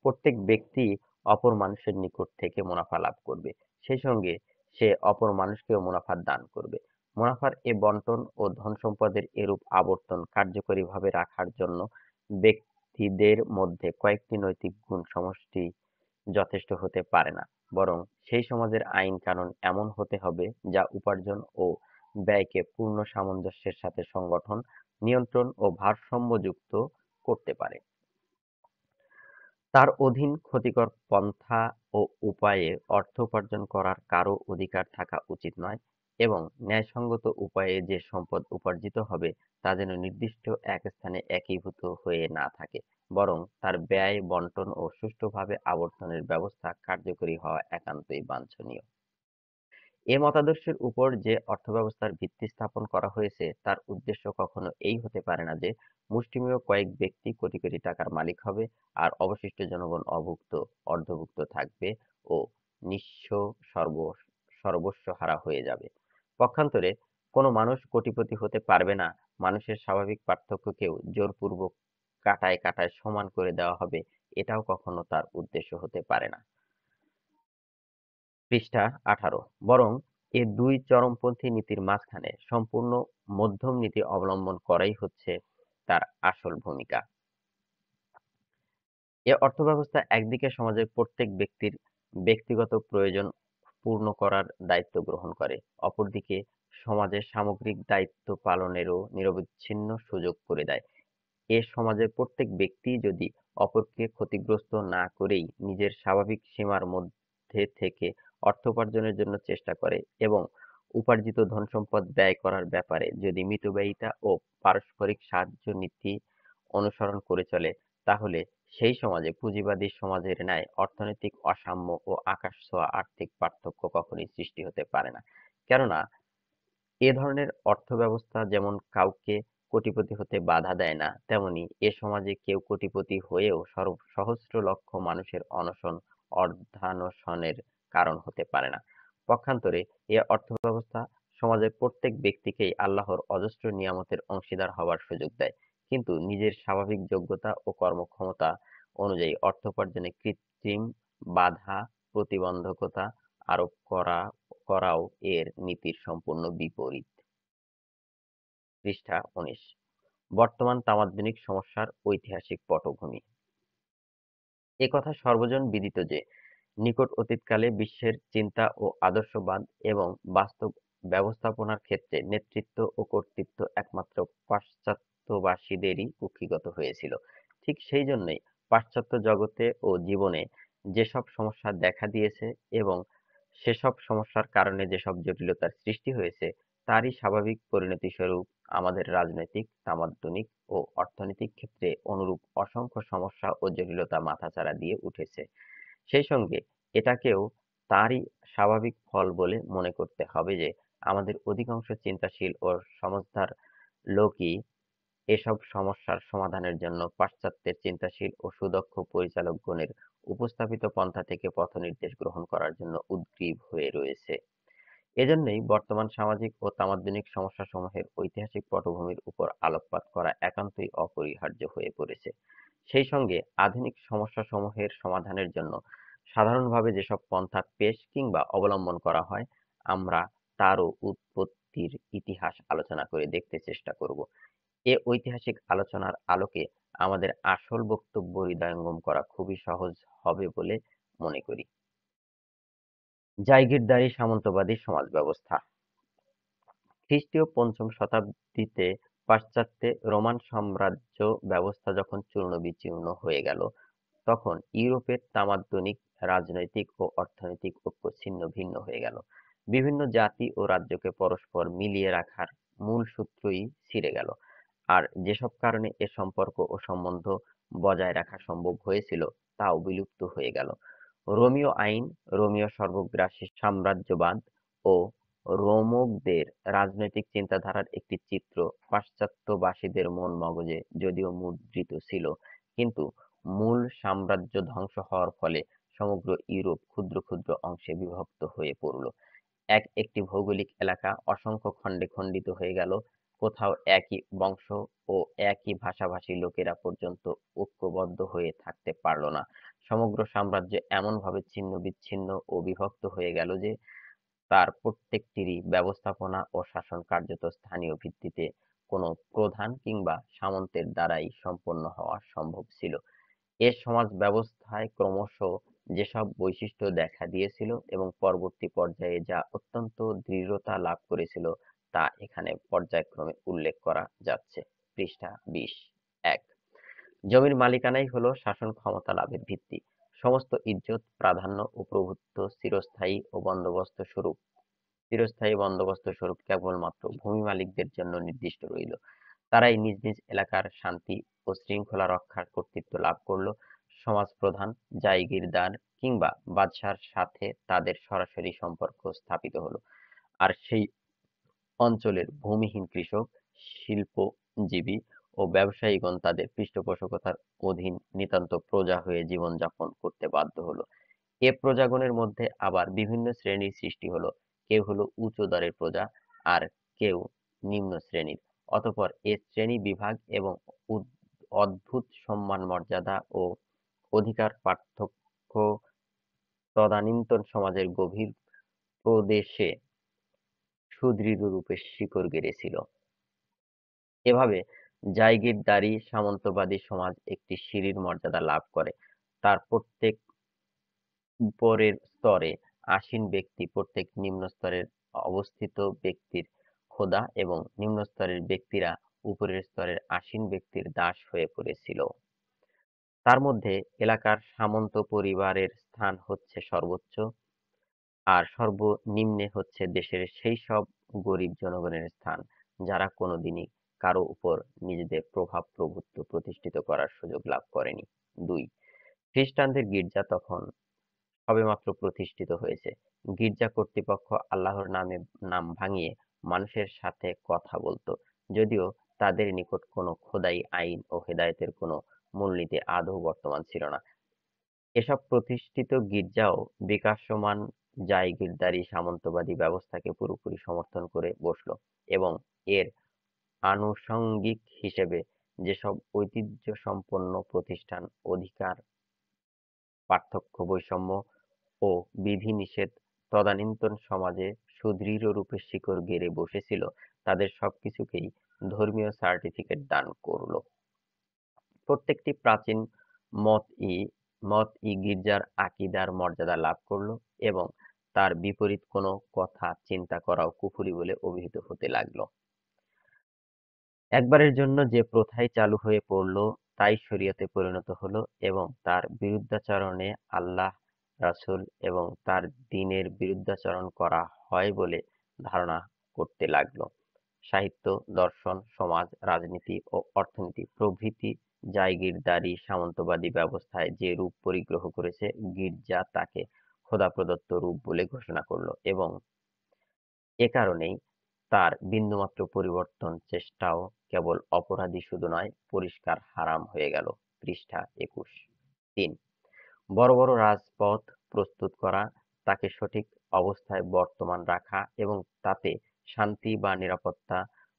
প্রত্যেক ব্যক্তি অপর মানুষের নিকট থেকে মুনাফা লাভ করবে, সেই সঙ্গে সে অপর মানুষকেও মুনাফা দান করবে। মুনাফার এ বন্টন ও ধন সম্পদের এরূপ আবর্তন কার্যকরীভাবে রাখার জন্য ব্যক্তিদের মধ্যে কয়েকটি নৈতিক গুণ সমষ্টি যথেষ্ট হতে পারে না, বরং সেই সমাজের আইন কানুন এমন হতে হবে যা উপার্জন ও ব্যয়কে পূর্ণ সামঞ্জস্যের সাথে সংগঠন, নিয়ন্ত্রণ ও ভারসাম্যযুক্ত করতে পারে। তার অধীন ক্ষতিকর পন্থা ও উপায়ে অর্থ উপার্জন করার কারও অধিকার থাকা উচিত নয় এবং ন্যায়সঙ্গত উপায়ে যে সম্পদ উপার্জিত হবে তা যেন নির্দিষ্ট এক স্থানে একীভূত হয়ে না থাকে, বরং তার ব্যয় বন্টন ও সুষ্ঠুভাবে আবর্তনের ব্যবস্থা কার্যকরী হওয়া একান্তই বাঞ্ছনীয়। এ মতাদর্শের উপর যে অর্থব্যবস্থার ভিত্তি স্থাপন করা হয়েছে তার উদ্দেশ্য কখনো এই হতে পারে না যে মুষ্টিমেয় কয়েক ব্যক্তি কোটি কোটি টাকার মালিক হবে আর অবশিষ্ট জনগণ অভুক্ত অর্ধভুক্ত থাকবে ও নিঃস্ব সর্বস্ব হারা হয়ে যাবে। পক্ষান্তরে কোনো মানুষ কোটিপতি হতে পারবে না, মানুষের স্বাভাবিক পার্থক্যকেও জোরপূর্বক কাটায় কাটায় সমান করে দেওয়া হবে, এটাও কখনো তার উদ্দেশ্য হতে পারে না। পৃষ্ঠা 18। বরং এ দুই চরমপন্থী নীতির মাঝখানে সম্পূর্ণ মধ্যম নীতি অবলম্বন করাই হচ্ছে তার আসল ভূমিকা। এ অর্থব্যবস্থা একদিকে সমাজের প্রত্যেক ব্যক্তির ব্যক্তিগত প্রয়োজন পূর্ণ করার দায়িত্ব গ্রহণ করে, অপরদিকে সমাজের সামগ্রিক দায়িত্ব পালনেরও নিরবচ্ছিন্ন সুযোগ করে দেয়। এ সমাজের প্রত্যেক ব্যক্তি যদি অপরকে ক্ষতিগ্রস্ত না করেই নিজের স্বাভাবিক সীমার মধ্যে থেকে অর্থ উপার্জনের জন্য চেষ্টা করে এবং উপার্জিত ধনসম্পদ ব্যয় করার ব্যাপারে যদি মিতব্যয়িতা ও পারস্পরিক সাহায্য নীতি অনুসরণ করে চলে, তাহলে সেই সমাজে পুঁজিবাদী সমাজের ন্যায় অর্থনৈতিক অসাম্য ও আকাশছোঁয়া আর্থিক পার্থক্য কখনোই সৃষ্টি হতে পারে না। কেননা এ ধরনের অর্থব্যবস্থা যেমন কাউকে কোটিপতি হতে বাধা দেয় না, তেমনি এ সমাজে কেউ কোটিপতি হয়েও সহস্র লক্ষ মানুষের অনশন অর্ধানশনের কারণ হতে পারে না। পক্ষান্তরে এ অর্থব্যবস্থা সমাজের প্রত্যেক ব্যক্তিকেই আল্লাহর অজস্র নিয়ামতের অংশীদার হবার সুযোগ দেয়, কিন্তু নিজের স্বাভাবিক যোগ্যতা ও কর্মক্ষমতা অনুযায়ী অর্থ উপার্জনে কৃত্রিম বাধা প্রতিবন্ধকতা আরোপ করাও এর নীতির সম্পূর্ণ বিপরীত। পৃষ্ঠা 19। বর্তমান তামাদ্দনিক সমস্যার ঐতিহাসিক পটভূমি। এ কথা সর্বজন বিদিত যে নিকট অতীতকালে বিশ্বের চিন্তা ও আদর্শবাদ এবং বাস্তব ব্যবস্থাপনার ক্ষেত্রে নেতৃত্ব ও কর্তৃত্ব একমাত্র পাশ্চাত্যবাসীদেরই কুক্ষিগত হয়েছিল। ঠিক সেই জন্যই পাশ্চাত্য জগতে ও জীবনে যেসব সমস্যা দেখা দিয়েছে এবং সেসব সমস্যার কারণে যেসব জটিলতার সৃষ্টি হয়েছে তারই স্বাভাবিক পরিণতিস্বরূপ আমাদের রাজনৈতিক, তামাদ্দনিক ও অর্থনৈতিক ক্ষেত্রে অনুরূপ অসংখ্য সমস্যা ও জটিলতা মাথাচাড়া দিয়ে উঠেছে। সেই সঙ্গে এটাকেও তারই স্বাভাবিক ফল বলে মনে করতে হবে যে আমাদের অধিকাংশ চিন্তাশীল ও সমঝদার লোকই এসব সমস্যার সমাধানের জন্য পাশ্চাত্যের চিন্তাশীল ও সুদক্ষ পরিচালকগণের উপস্থাপিত পন্থা থেকে পথনির্দেশ গ্রহণ করার জন্য উদগ্রীব হয়ে রয়েছে। এজন্যই বর্তমান সামাজিক ও তামাদ্দনিক সমস্যাসমূহের ঐতিহাসিক পটভূমির উপর আলোকপাত করা একান্তই অপরিহার্য হয়ে পড়েছে। সেই সঙ্গে আধুনিক সমস্যাসমূহের সমাধানের জন্য সাধারণভাবে যেসব পন্থা পেশ কিংবা অবলম্বন করা হয়, আমরা তারও উৎপত্তির ইতিহাস আলোচনা করে দেখতে চেষ্টা করব। এ ঐতিহাসিক আলোচনার আলোকে আমাদের আসল বক্তব্য হৃদয়ঙ্গম করা খুবই সহজ হবে বলে মনে করি। জায়গিরদারি সামন্তবাদী সমাজ ব্যবস্থা। খ্রিস্টীয় পঞ্চম শতাব্দীতে পাশ্চাত্যে রোমান সাম্রাজ্য ব্যবস্থা যখন চূর্ণ-বিচূর্ণ হয়ে গেল, তখন ইউরোপের তামাদ্দনিক রাজনৈতিক ও অর্থনৈতিক ঐক্য ছিন্ন-ভিন্ন হয়ে গেল। বিভিন্ন জাতি ও রাজ্যকে পরস্পর মিলিয়ে রাখার মূল সূত্রই ছিঁড়ে গেল। আর যেসব কারণে এ সম্পর্ক ও সম্বন্ধ বজায় রাখা সম্ভব হয়েছিল, তাও বিলুপ্ত হয়ে গেল। রোমীয় আইন, রোমীয় সর্বগ্রাসী সাম্রাজ্যবাদ ও রোমকদের রাজনৈতিক চিন্তাধারার একটি চিত্র পাশ্চাত্যবাসীদের মন মগজে যদিও মুদ্রিত ছিল, কিন্তু মূল সাম্রাজ্য ধ্বংস হওয়ার ফলে সমগ্র ইউরোপ ক্ষুদ্র ক্ষুদ্র অংশে বিভক্ত হয়ে পড়ল। একটি ভৌগোলিক এলাকা অসংখ্য খণ্ডে খণ্ডিত হয়ে গেল। কোথাও একই বংশ ও একই ভাষাভাষী লোকেরা পর্যন্ত ঐক্যবদ্ধ হয়ে থাকতে পারল না। সমগ্র সাম্রাজ্য এমনভাবে ছিন্ন-বিচ্ছিন্ন ও বিভক্ত হয়ে গেল যে, তার প্রত্যেকটিরই ব্যবস্থাপনা ও শাসন কার্যত স্থানীয় ভিত্তিতে কোনো প্রধান কিংবা সামন্তের দ্বারাই সম্পন্ন হওয়া সম্ভব ছিল। এ সমাজ ব্যবস্থায় ক্রমশ যেসব বৈশিষ্ট্য দেখা দিয়েছিল এবং পরবর্তী পর্যায়ে যা অত্যন্ত দৃঢ়তা লাভ করেছিল, তা এখানে পর্যায়ক্রমে উল্লেখ করা যাচ্ছে। পৃষ্ঠা ২০। ১. জমির মালিকানাই হলো শাসন ক্ষমতা লাভের ভিত্তি। সমস্ত ইজ্জত, প্রাধান্য ও প্রভুত্ব চিরস্থায়ী বন্দোবস্ত স্বরূপ কেবলমাত্র ভূমি মালিকদের জন্য নির্দিষ্ট রইল। তারাই নিজ নিজ এলাকার শান্তি ও শৃঙ্খলা রক্ষার কর্তৃত্ব লাভ করল। সমাজপ্রধান, জায়গিরদার কিংবা বাদশাহর সাথে তাদের সরাসরি সম্পর্ক স্থাপিত হলো। আর সেই অঞ্চলের ভূমিহীন কৃষক, শিল্পজীবী ও ব্যবসায়ীগণ তাদের পৃষ্ঠপোষকতার অধীন নিতান্ত প্রজা হয়ে জীবনযাপন করতে বাধ্য হলো। এ প্রজাগণের মধ্যে আবার বিভিন্ন শ্রেণীর সৃষ্টি হলো। কেউ হলো উচ্চ দরের প্রজা, আর কেউ নিম্ন শ্রেণীর। অতঃপর এ শ্রেণী বিভাগ এবং অদ্ভুত সম্মান মর্যাদা ও অধিকার পার্থক্য তদানীন্তন সমাজের গভীর প্রদেশে সুদৃঢ়রূপে শিকড় গেড়েছিল। এভাবে জায়গিরদারি সামন্তবাদী সমাজ একটি সিঁড়ির মর্যাদা লাভ করে। তার প্রত্যেক উপরের স্তরে আসীন ব্যক্তি প্রত্যেক নিম্ন স্তরে অবস্থিত ব্যক্তির খোদা এবং নিম্ন স্তরের ব্যক্তিরা উপরের স্তরের আসীন ব্যক্তির দাস হয়ে পড়েছিল। তার মধ্যে এলাকার সামন্ত পরিবারের স্থান হচ্ছে সর্বোচ্চ, আর সর্বনিম্নে হচ্ছে দেশের সেই সব গরিব জনগণের স্থান, যারা কোনোদিনই কারো উপর নিজেদের প্রভাব প্রভুত্ব প্রতিষ্ঠিত করার সুযোগ লাভ করেনি। ২. খ্রিস্টানদের গির্জা তখন সবেমাত্র প্রতিষ্ঠিত হয়েছে। গির্জা কর্তৃপক্ষ আল্লাহর নাম ভাঙিয়ে মানুষের সাথে কথা বলত, যদিও তাদের নিকট কোনো খোদাই আইন ও হেদায়েতের কোনো মূলনীতি আদৌ বর্তমান ছিল না। এসব প্রতিষ্ঠিত গির্জাও বিকাশমান জায়গিরদারি সামন্তবাদী ব্যবস্থাকে পুরোপুরি সমর্থন করে বসল এবং এর আনুষঙ্গিক হিসেবে যেসব ঐতিহ্যসম্পন্ন প্রতিষ্ঠান অধিকার, পার্থক্য, বৈষম্য ও বিধিনিষেধ তদানীন্তন সমাজে সুদৃঢ়রূপে শিকড় গেড়ে বসেছিল, তাদের সবকিছুকেই ধর্মীয় সার্টিফিকেট দান করল। প্রত্যেকটি প্রাচীন মতই মতই গির্জার আকিদার মর্যাদা লাভ করল এবং তার বিপরীত কোনো কথা চিন্তা করাও কুফরি বলে অভিহিত হতে লাগল। একবারের জন্য যে প্রথাই চালু হয়ে পড়ল, তাই শরীয়তে পরিণত হলো এবং তার বিরুদ্ধাচরণে আল্লাহ, রাসূল এবং তার দ্বীনের বিরুদ্ধাচরণ করা হয় বলে ধারণা করতে লাগল। সাহিত্য, দর্শন, সমাজ, রাজনীতি ও অর্থনীতি প্রভৃতি জায়গিরদারি সামন্তবাদী ব্যবস্থায় যে রূপ পরিগ্রহ করেছে, গির্জা তাকে খোদা প্রদত্ত রূপ বলে ঘোষণা করল এবং এ কারণেই তার বিন্দুমাত্র পরিবর্তন চেষ্টাও কেবল অপরাধী শুধু নয়, পরিষ্কার হারাম হয়ে গেল। পৃষ্ঠা ২১। ৩. বড় বড় রাজপথ প্রস্তুত করা, তাকে সঠিক অবস্থায় বর্তমান রাখা এবং তাতে শান্তি বা নিরাপত্তা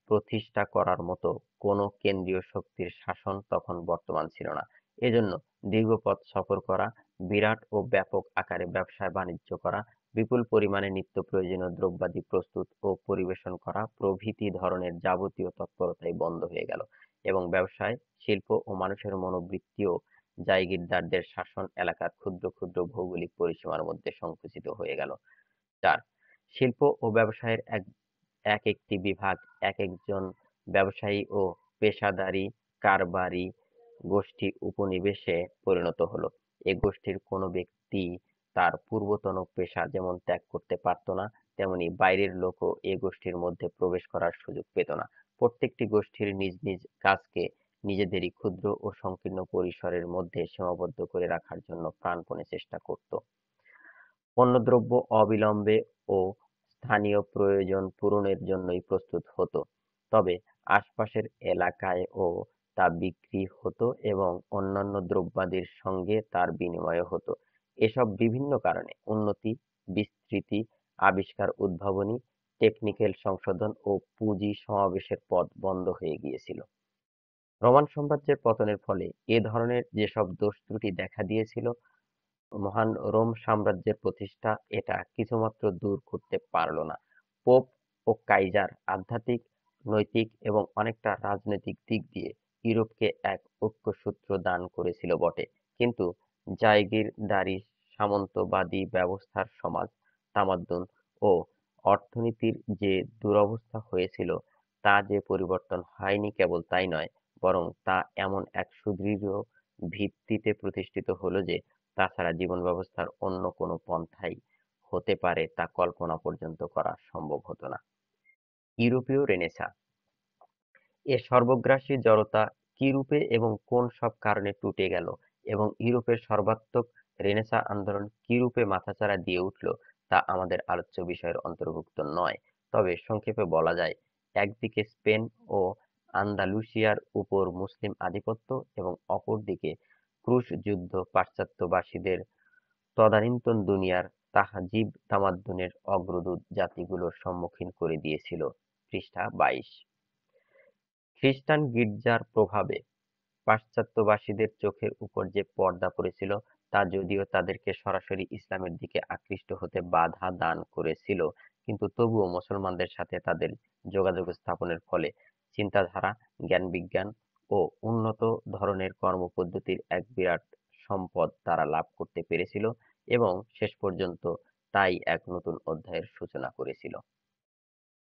প্রতিষ্ঠা করার মতো কোনো কেন্দ্রীয় শক্তির শাসন তখন বর্তমান ছিল না। এজন্য দীর্ঘ পথ সফর করা, বিরাট ও ব্যাপক আকারে ব্যবসা-বাণিজ্য করা, বিপুল পরিমাণে নিত্য প্রয়োজনীয় দ্রব্যাদি প্রস্তুত ও পরিবেশন করা প্রভৃতি ধরনের যাবতীয় তৎপরতাই বন্ধ হয়ে গেল এবং ব্যবসায়, শিল্প ও মানুষের মনোবৃত্তিও জায়গিরদারদের শাসন এলাকার ক্ষুদ্র ক্ষুদ্র ভৌগোলিক পরিসীমার মধ্যে সংকুচিত হয়ে গেল। ৪. শিল্প ও ব্যবসায়ের এক একটি বিভাগ এক একজন ব্যবসায়ী ও পেশাদারি কারবারি গোষ্ঠী উপনিবেশে পরিণত হলো। এ গোষ্ঠীর কোনো ব্যক্তি তার পূর্বতন পেশা যেমন ত্যাগ করতে পারত না, তেমনি বাইরের লোকও এ গোষ্ঠীর মধ্যে প্রবেশ করার সুযোগ পেত না। প্রত্যেকটি গোষ্ঠীর নিজ নিজ কাজকে নিজেদেরই ক্ষুদ্র ও সংকীর্ণ পরিসরের মধ্যে সীমাবদ্ধ করে রাখার জন্য প্রাণপণে চেষ্টা করত। পণ্যদ্রব্য অবিলম্বে ও স্থানীয় প্রয়োজন পূরণের জন্যই প্রস্তুত হতো, তবে আশপাশের এলাকায়ও তা বিক্রি হতো এবং অন্যান্য দ্রব্যাদির সঙ্গে তার বিনিময়ও হতো। এসব বিভিন্ন কারণে উন্নতি, বিস্তৃতি, আবিষ্কার, উদ্ভাবনী, টেকনিক্যাল সংশোধন ও পুঁজি সমাবেশের পথ বন্ধ হয়ে গিয়েছিল। রোমান সাম্রাজ্যের পতনের ফলে এ ধরনের যেসব দোষ ত্রুটি দেখা দিয়েছিল, মহান রোম সাম্রাজ্যের প্রতিষ্ঠা এটা কিছুমাত্র দূর করতে পারল না। পোপ ও কাইজার আধ্যাত্মিক, নৈতিক এবং অনেকটা রাজনৈতিক দিক দিয়ে ইউরোপকে এক ঐক্যসূত্র দান করেছিল বটে, কিন্তু জায়গিরদারি সামন্তবাদী ব্যবস্থার সমাজ, তামাদ্দুন ও অর্থনীতির যে দুরবস্থা হয়েছিল তা যে পরিবর্তন হয়নি কেবল তাই নয়, বরং তা এমন এক সুদৃঢ় ভিত্তিতে প্রতিষ্ঠিত হলো যে তা ছাড়া জীবন ব্যবস্থার অন্য কোনো পন্থাই হতে পারে তা কল্পনা পর্যন্ত করা সম্ভব হতো না। ইউরোপীয় রেনেসাঁ এ সর্বগ্রাসী জড়তা কিরূপে এবং কোন সব কারণে টুটে গেল এবং ইউরোপের সর্বাত্মক রেনেসাঁ আন্দোলন কিরূপে মাথাচাড়া দিয়ে উঠল তা আমাদের আলোচ্য বিষয়ের অন্তর্ভুক্ত নয়, তবে সংক্ষেপে বলা যায়, একদিকে স্পেন ও আন্দালুসিয়ার উপর মুসলিম আধিপত্য এবং অপরদিকে ক্রুশ যুদ্ধ পাশ্চাত্যবাসীদের তদানীন্তন দুনিয়ার তাহজিব তামাদ্দুনের অগ্রদূত জাতিগুলোর সম্মুখীন করে দিয়েছিল। পৃষ্ঠা ২২। খ্রিস্টান গির্জার প্রভাবে পাশ্চাত্যবাসীদের চোখের উপর যে পর্দা পড়েছিল তা যদিও তাদেরকে সরাসরি ইসলামের দিকে আকৃষ্ট হতে বাধা দান করেছিল, কিন্তু তবুও মুসলমানদের সাথে তাদের যোগাযোগ স্থাপনের ফলে চিন্তাধারা, জ্ঞান-বিজ্ঞান ও উন্নত ধরনের কর্মপদ্ধতির এক বিরাট সম্পদ তারা লাভ করতে পেরেছিল এবং শেষ পর্যন্ত তাই এক নতুন অধ্যায়ের সূচনা করেছিল।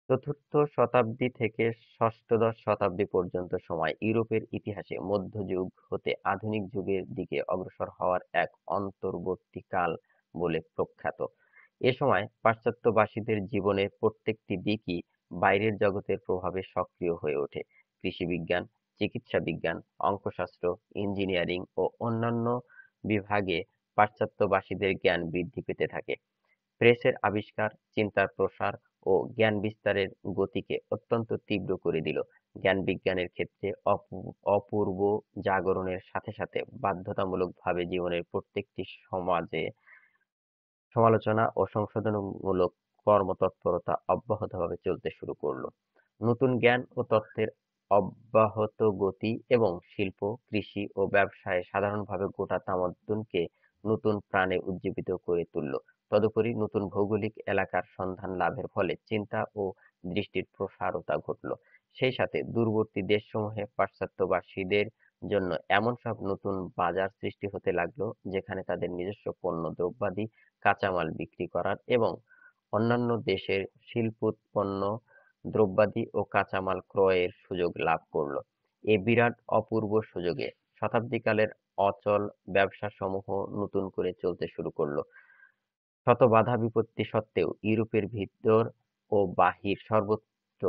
চতুর্থ শতাব্দী থেকে ষষ্ঠদশ শতাব্দী পর্যন্ত সময় ইউরোপের ইতিহাসে মধ্যযুগ হতে আধুনিক যুগের দিকে অগ্রসর হওয়ার এক অন্তর্বর্তীকাল বলে প্রখ্যাত। এ সময় পাশ্চাত্যবাসীদের জীবনের প্রত্যেকটি দিকই বাইরের জগতের প্রভাবে সক্রিয় হয়ে ওঠে। কৃষিবিজ্ঞান, চিকিৎসা বিজ্ঞান, অঙ্কশাস্ত্র, ইঞ্জিনিয়ারিং ও অন্যান্য বিভাগে পাশ্চাত্যবাসীদের জ্ঞান বৃদ্ধি পেতে থাকে। প্রেসের আবিষ্কার চিন্তার প্রসার ও জ্ঞান বিস্তারের গতিকে অত্যন্ত তীব্র করে দিল। জ্ঞান বিজ্ঞানের ক্ষেত্রে অপূর্ব জাগরণের সাথে সাথে বাধ্যতামূলকভাবে জীবনের প্রত্যেকটি সমাজে সমালোচনা ও সংশোধনমূলক কর্মতৎপরতা অব্যাহতভাবে চলতে শুরু করল। নতুন জ্ঞান ও তত্ত্বের অব্যাহত গতি এবং শিল্প, কৃষি ও ব্যবসায় সাধারণভাবে গোটা তামাদ্দুনকে নতুন প্রাণে উজ্জীবিত করে তুলল। তদুপরি নতুন ভৌগোলিক এলাকার সন্ধান লাভের ফলে চিন্তা ও দৃষ্টির প্রসারতা ঘটল। সেই সাথে দূরবর্তী দেশসমূহে পাশ্চাত্যবাসীদের জন্য এমন সব নতুন বাজার সৃষ্টি হতে লাগলো যেখানে তাদের নিজস্ব পণ্য দ্রব্যাদি কাঁচামাল বিক্রি করার এবং অন্যান্য দেশের শিল্পোৎপন্ন দ্রব্যাদি ও কাঁচামাল ক্রয়ের সুযোগ লাভ করল। এ বিরাট অপূর্ব সুযোগে শতাব্দীকালের অচল ব্যবসাসমূহ নতুন করে চলতে শুরু করল। শত বাধা বিপত্তি সত্ত্বেও ইউরোপের ভিতর ও বাহির সর্বত্র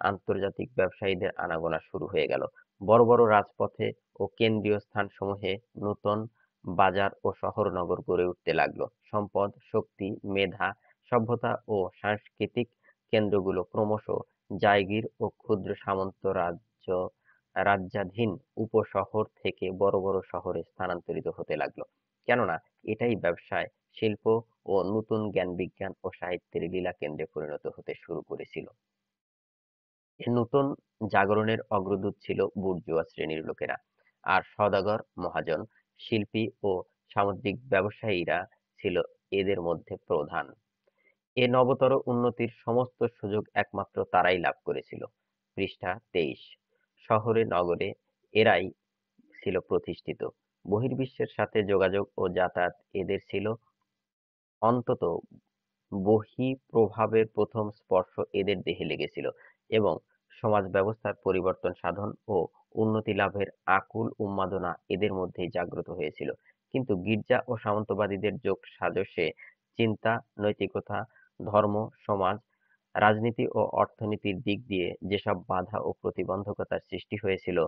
আন্তর্জাতিক ব্যবসায়ীদের আনাগোনা শুরু হয়ে গেল। বড় বড় রাজপথে ও কেন্দ্রীয় স্থানসমূহে নূতন বাজার ও শহর নগর গড়ে উঠতে লাগলো। সম্পদ, শক্তি, মেধা, সভ্যতা ও সাংস্কৃতিক কেন্দ্রগুলো ক্রমশ জায়গির ও ক্ষুদ্র সামন্ত রাজ্যাধীন উপশহর থেকে বড় বড় শহরে স্থানান্তরিত হতে লাগলো। কেননা এটাই ব্যবসায়, শিল্প ও নতুন জ্ঞান বিজ্ঞান ও সাহিত্যের লীলা কেন্দ্রে পরিণত হতে শুরু করেছিল। এ নতুন জাগরণের অগ্রদূত ছিল বুর্জোয়া শ্রেণীর লোকেরা, আর সওদাগর, মহাজন, শিল্পী ও সামুদ্রিক ব্যবসায়ীরা ছিল এদের মধ্যে প্রধান। এ নবতর উন্নতির সমস্ত সুযোগ একমাত্র তারাই লাভ করেছিল। পৃষ্ঠা ২৩। শহরে নগরে এরাই ছিল প্রতিষ্ঠিত। বহির্বিশ্বের সাথে যোগাযোগ ও যাতায়াত এদের ছিল অন্তত বহিঃপ্রভাবের প্রথম স্পর্শ এদের দেহে লেগেছিল এবং সমাজ ব্যবস্থার পরিবর্তন সাধন ও উন্নতি লাভের আকুল উন্মাদনা এদের মধ্যেই জাগ্রত হয়েছিল। কিন্তু গির্জা ও সামন্তবাদীদের যোগ সাজসে চিন্তা, নৈতিকতা, ধর্ম, সমাজ, রাজনীতি ও অর্থনীতির দিক দিয়ে যেসব বাধা ও প্রতিবন্ধকতার সৃষ্টি হয়েছিল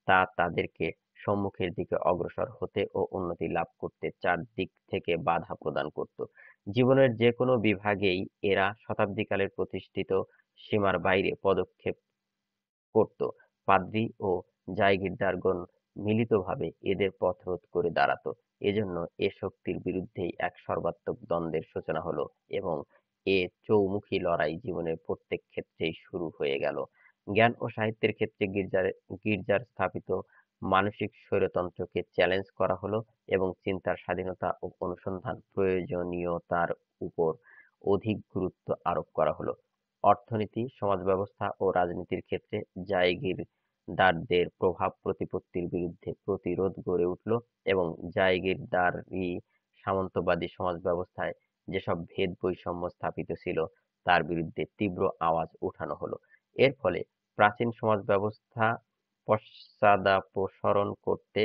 তা তাদেরকে সম্মুখের দিকে অগ্রসর হতে ও উন্নতি লাভ করতে চারদিক থেকে বাধা প্রদান করত। জীবনের যে কোনো বিভাগেই এরা শতাব্দীকালের প্রতিষ্ঠিত সীমার বাইরে পদক্ষেপ করত। পাদ্রী ও জায়গিরদারগণ মিলিতভাবে এদের পথরোধ করে দাঁড়াত। এজন্য এ শক্তির বিরুদ্ধেই এক সর্বাত্মক দ্বন্দ্বের সূচনা হলো এবং এ চৌমুখী লড়াই জীবনের প্রত্যেক ক্ষেত্রেই শুরু হয়ে গেল। জ্ঞান ও সাহিত্যের ক্ষেত্রে গির্জার স্থাপিত মানসিক স্বৈরতন্ত্রকে চ্যালেঞ্জ করা হলো এবং চিন্তার স্বাধীনতা ও অনুসন্ধান প্রয়োজনীয়তার উপর অধিক গুরুত্ব আরোপ করা হলো। অর্থনীতি, সমাজ ব্যবস্থা ও রাজনীতির ক্ষেত্রে জায়গিরদারদের প্রভাব প্রতিপত্তির বিরুদ্ধে প্রতিরোধ গড়ে উঠল এবং জায়গিরদারি সামন্তবাদী সমাজ ব্যবস্থায় যেসব ভেদ বৈষম্য স্থাপিত ছিল তার বিরুদ্ধে তীব্র আওয়াজ উঠানো হলো। এর ফলে প্রাচীন সমাজ ব্যবস্থা পশ্চাদপসরণ করতে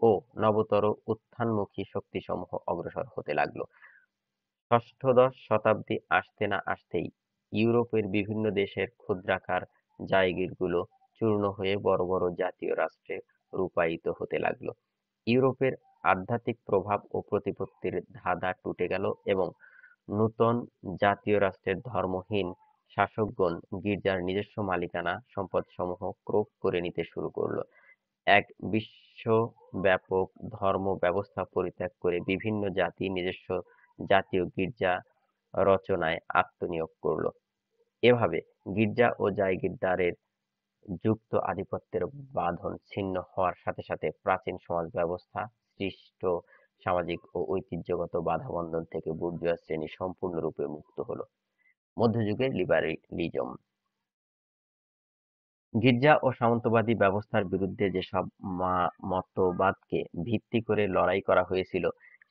ও নবতর উত্থানমুখী শক্তিসমূহ অগ্রসর হতে লাগলো। ষষ্ঠদশ শতাব্দী আসতে না আসতেই ইউরোপের বিভিন্ন দেশের ক্ষুদ্রাকার জায়গিরগুলো চূর্ণ হয়ে বড় বড় জাতীয় রাষ্ট্রে রূপায়িত হতে লাগলো। ইউরোপের আধ্যাত্মিক প্রভাব ও প্রতিপত্তির ধাঁধা টুটে গেল এবং নূতন জাতীয় রাষ্ট্রের ধর্মহীন শাসকগণ গির্জার নিজস্ব মালিকানা সম্পদসমূহ ক্রোক করে নিতে শুরু করল। এক বিশ্বব্যাপক ধর্ম ব্যবস্থা পরিত্যাগ করে বিভিন্ন জাতি নিজস্ব জাতীয় গির্জা রচনায় আত্মনিয়োগ করল। এভাবে গির্জা ও জায়গিরদারের যুক্ত আধিপত্যের বাঁধন ছিন্ন হওয়ার সাথে সাথে প্রাচীন সমাজ ব্যবস্থা সৃষ্ট সামাজিক ও ঐতিহ্যগত বাধাবন্ধন থেকে বুর্জোয়া শ্রেণী সম্পূর্ণরূপে মুক্ত হলো। মধ্যযুগের লিবারেলিজম। গির্জা ও সামন্তবাদী ব্যবস্থার বিরুদ্ধে যেসব মতবাদকে ভিত্তি করে লড়াই করা হয়েছিল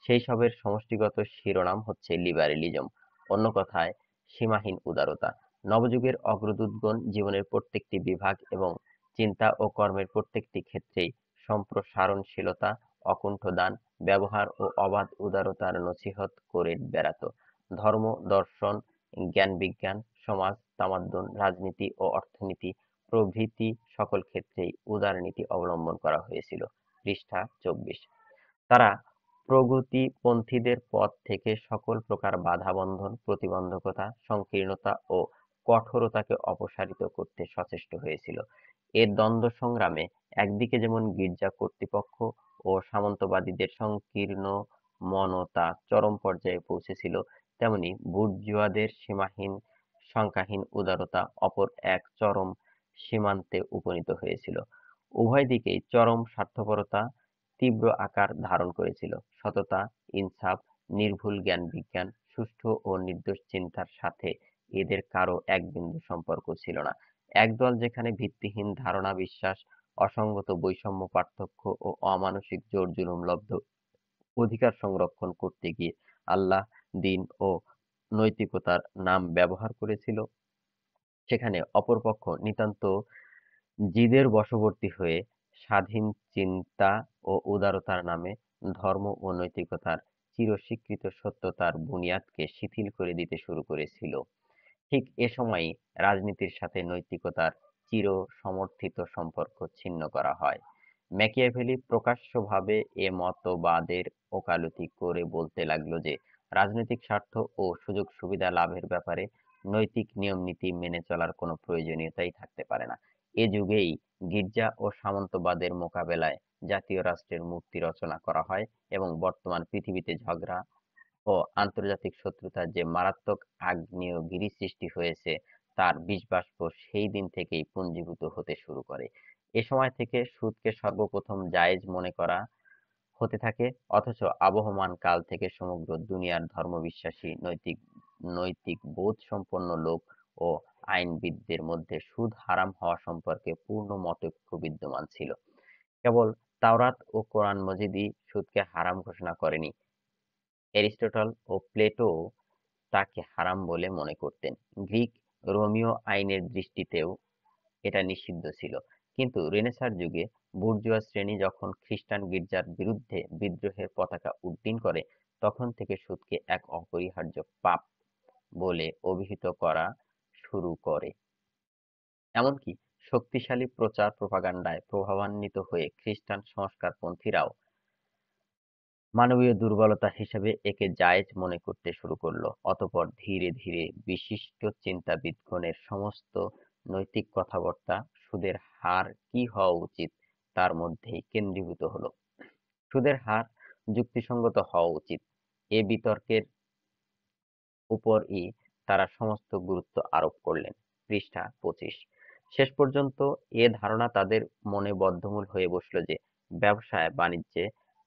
সেই সবের সমষ্টিগত শিরোনাম হচ্ছে লিবারেলিজম, অন্য কথায় সীমাহীন উদারতা। নবযুগের অগ্রদূতগণ জীবনের প্রত্যেকটি বিভাগ এবং চিন্তা ও কর্মের প্রত্যেকটি ক্ষেত্রেই সম্প্রসারণশীলতা, অকুণ্ঠ দান, ব্যবহার ও অবাধ উদারতার নছিহত করে বেড়াত। ধর্ম, দর্শন, জ্ঞান বিজ্ঞান, সমাজ, তামাদ্দুন, রাজনীতি ও অর্থনীতি প্রভৃতি সকল ক্ষেত্রেই উদারনীতি অবলম্বন করা হয়েছিল। পৃষ্ঠা ২৪। তারা প্রগতিপন্থীদের পথ থেকে সকল প্রকার বাধাবন্ধন, প্রতিবন্ধকতা, সংকীর্ণতা ও কঠোরতাকে অপসারিত করতে সচেষ্ট হয়েছিল। এ দ্বন্দ্ব সংগ্রামে একদিকে যেমন গির্জা কর্তৃপক্ষ ও সামন্তবাদীদের সংকীর্ণ মনতা চরম পর্যায়ে পৌঁছেছিল, তেমনি বুর্জোয়াদের সীমাহীন সংখ্যাহীন উদারতা অপর এক চরম সীমান্তে উপনীত হয়েছিল। উভয় দিকেই চরম স্বার্থপরতা তীব্র আকার ধারণ করেছিল। সততা, ইনসাফ, নির্ভুল জ্ঞান বিজ্ঞান, সুষ্ঠু ও নির্দোষ চিন্তার সাথে এদের কারো এক বিন্দু সম্পর্ক ছিল না। একদল যেখানে ভিত্তিহীন ধারণা, বিশ্বাস, অসঙ্গত বৈষম্য, পার্থক্য ও অমানুষিক জোর জুলুম লব্ধ অধিকার সংরক্ষণ করতে গিয়ে আল্লাহ, দিন ও নৈতিকতার নাম ব্যবহার করেছিল, সেখানে অপরপক্ষ নিতান্ত জিদের বশবর্তী হয়ে স্বাধীন চিন্তা ও উদারতার নামে ধর্ম ও নৈতিকতার চিরস্বীকৃত সত্যতার বুনিয়াদকে শিথিল করে দিতে শুরু করেছিল। ঠিক এ সময়ই রাজনীতির সাথে নৈতিকতার চির-সমর্থিত সম্পর্ক ছিন্ন করা হয়। ম্যাকিয়াভেলি প্রকাশ্যভাবে এ মতবাদের ওকালতি করে বলতে লাগল যে রাজনৈতিক স্বার্থ ও সুযোগ সুবিধা লাভের ব্যাপারে নৈতিক নিয়ম নীতি মেনে চলার কোনো প্রয়োজনীয়তাই থাকতে পারে না। এ যুগেই গির্জা ও সামন্তবাদের মোকাবেলায় জাতীয় রাষ্ট্রের মূর্তি রচনা করা হয় এবং বর্তমান পৃথিবীতে ঝগড়া ও আন্তর্জাতিক শত্রুতার যে মারাত্মক আগ্নেয়গিরি সৃষ্টি হয়েছে তার বিষবাষ্প সেই দিন থেকেই পুঞ্জীভূত হতে শুরু করে। এ সময় থেকে সুদকে সর্বপ্রথম জায়েজ মনে করা হতে থাকে, অথচ আবহমান কাল থেকে সমগ্র দুনিয়ার ধর্মবিশ্বাসী নৈতিক নৈতিক বোধ সম্পন্ন লোক ও আইনবিদদের মধ্যে সুদ হারাম হওয়া সম্পর্কে পূর্ণ মতৈক্য বিদ্যমান ছিল। কেবল তাওরাত ও কোরআন মজিদই সুদকে হারাম ঘোষণা করেনি, এরিস্টটল ও প্লেটোও তাকে হারাম বলে মনে করতেন। গ্রিক, রোমীয় আইনের দৃষ্টিতেও এটা নিষিদ্ধ ছিল। কিন্তু রেনেসাঁর যুগে বুর্জোয়া শ্রেণী যখন খ্রিস্টান গির্জার বিরুদ্ধে বিদ্রোহের পতাকা উড্ডীন করে, তখন থেকে সুদকে এক অপরিহার্য পাপ বলে অভিহিত করা শুরু করে। এমনকি শক্তিশালী প্রচার প্রপাগান্ডায় প্রভাবান্বিত হয়ে খ্রিস্টান সংস্কারপন্থীরাও মানবীয় দুর্বলতা হিসেবে একে জায়েজ মনে করতে শুরু করলো। অতঃপর ধীরে ধীরে বিশিষ্ট চিন্তাবিদগণের সমস্ত নৈতিক কথাবার্তা সুদের হার কি হওয়া উচিত তার মধ্যেই কেন্দ্রীভূত হলো। সুদের হার যুক্তিসঙ্গত হওয়া উচিত, এ বিতর্কের উপরই তারা সমস্ত গুরুত্ব আরোপ করলেন। পৃষ্ঠা 25। শেষ পর্যন্ত এ ধারণা তাদের মনে বদ্ধমূল হয়ে বসল যে ব্যবসায় বাণিজ্যে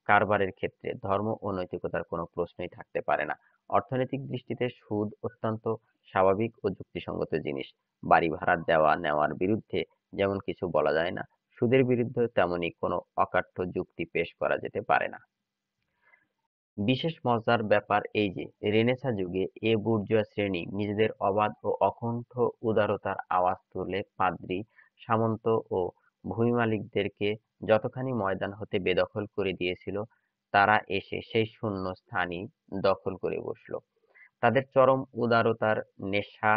কারবারের ক্ষেত্রে ধর্ম ও নৈতিকতার কোনো প্রশ্নই থাকতে পারে না। অর্থনৈতিক দৃষ্টিতে সুদ অত্যন্ত স্বাভাবিক ও যুক্তিসঙ্গত জিনিস। বাড়ি ভাড়া দেওয়া নেওয়ার বিরুদ্ধে যেমন কিছু বলা যায় না, সুদের বিরুদ্ধে তেমনি কোনো অকাট্য যুক্তি পেশ করা যেতে পারে না। বিশেষ মজার ব্যাপার এই যে রেনেসাঁ যুগে এ বুর্জোয়া শ্রেণী নিজেদের অবাধ ও অকুণ্ঠ উদারতার আওয়াজ তুলে পাদ্রী, সামন্ত ও ভূমিমালিকদেরকে যতখানি ময়দান হতে বেদখল করে দিয়েছিল, তারা এসে সেই শূন্য স্থানই দখল করে বসল। তাদের চরম উদারতার নেশা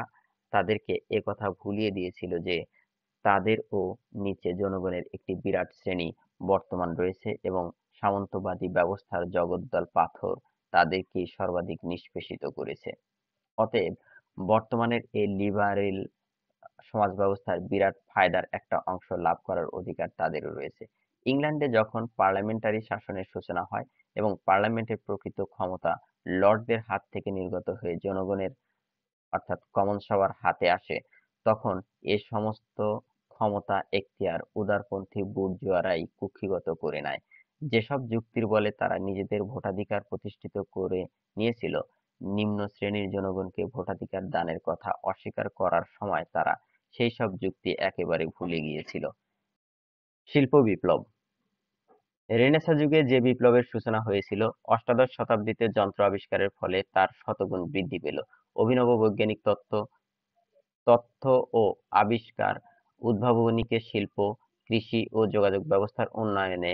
তাদেরকে একথা ভুলিয়ে দিয়েছিল যে তাদেরও নিচে জনগণের একটি বিরাট শ্রেণী বর্তমান রয়েছে এবং সামন্তবাদী ব্যবস্থার জগদ্দল পাথর তাদেরকেই সর্বাধিক নিষ্পেষিত করেছে। অতএব বর্তমানের এই লিবারেল সমাজ ব্যবস্থার বিরাট ফায়দার একটা অংশ লাভ করার অধিকার তাদেরও রয়েছে। ইংল্যান্ডে যখন পার্লামেন্টারি শাসনের সূচনা হয় এবং পার্লামেন্টের প্রকৃত ক্ষমতা লর্ডদের হাত থেকে নির্গত হয়ে জনগণের অর্থাৎ কমন সভার হাতে আসে, তখন এ সমস্ত ক্ষমতা এখতিয়ার উদারপন্থী বুর্জোয়ারাই কুক্ষিগত করে নেয়। যেসব যুক্তির বলে তারা নিজেদের ভোটাধিকার প্রতিষ্ঠিত করে নিয়েছিল, নিম্ন শ্রেণীর জনগণকে ভোটাধিকার দানের কথা অস্বীকার করার সময় তারা সেই সব যুক্তি একেবারে ভুলে গিয়েছিল। শিল্প বিপ্লব। রেনেসাঁ যুগে যে বিপ্লবের সূচনা হয়েছিল, অষ্টাদশ শতাব্দীতে যন্ত্র আবিষ্কারের ফলে তার শতগুণ বৃদ্ধি পেল। অভিনব বৈজ্ঞানিক তথ্য ও আবিষ্কার উদ্ভাবনীকে শিল্প, কৃষি ও যোগাযোগ ব্যবস্থার উন্নয়নে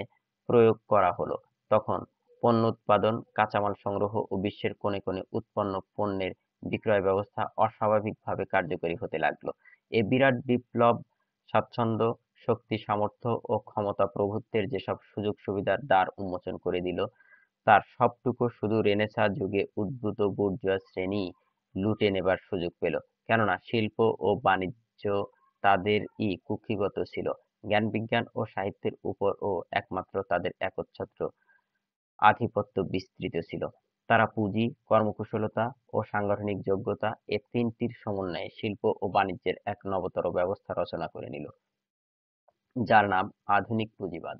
প্রয়োগ করা হলো। তখন পণ্য উৎপাদন, কাঁচামাল সংগ্রহ ও বিশ্বের কোণে কোণে উৎপন্ন পণ্যের বিক্রয় ব্যবস্থা অস্বাভাবিকভাবে কার্যকরী হতে লাগলো। এ বিরাট বিপ্লব স্বাচ্ছন্দ্য, শক্তি, সামর্থ্য ও ক্ষমতা প্রভুত্বের যেসব সুযোগ সুবিধার দ্বার উন্মোচন করে দিল, তার সবটুকু শুধু রেনেসাঁ যুগে উদ্ভূত বুর্জোয়া শ্রেণী লুটে নেবার সুযোগ পেল। কেননা শিল্প ও বাণিজ্য তাদেরই কুক্ষিগত ছিল, জ্ঞান বিজ্ঞান ও সাহিত্যের উপরও একমাত্র তাদের একচ্ছত্র আধিপত্য বিস্তৃত ছিল। তারা পুঁজি, কর্মকুশলতা ও সাংগঠনিক যোগ্যতা এ তিনটির সমন্বয়ে শিল্প ও বাণিজ্যের এক নবতর ব্যবস্থা রচনা করে নিল, যার নাম আধুনিক পুঁজিবাদ।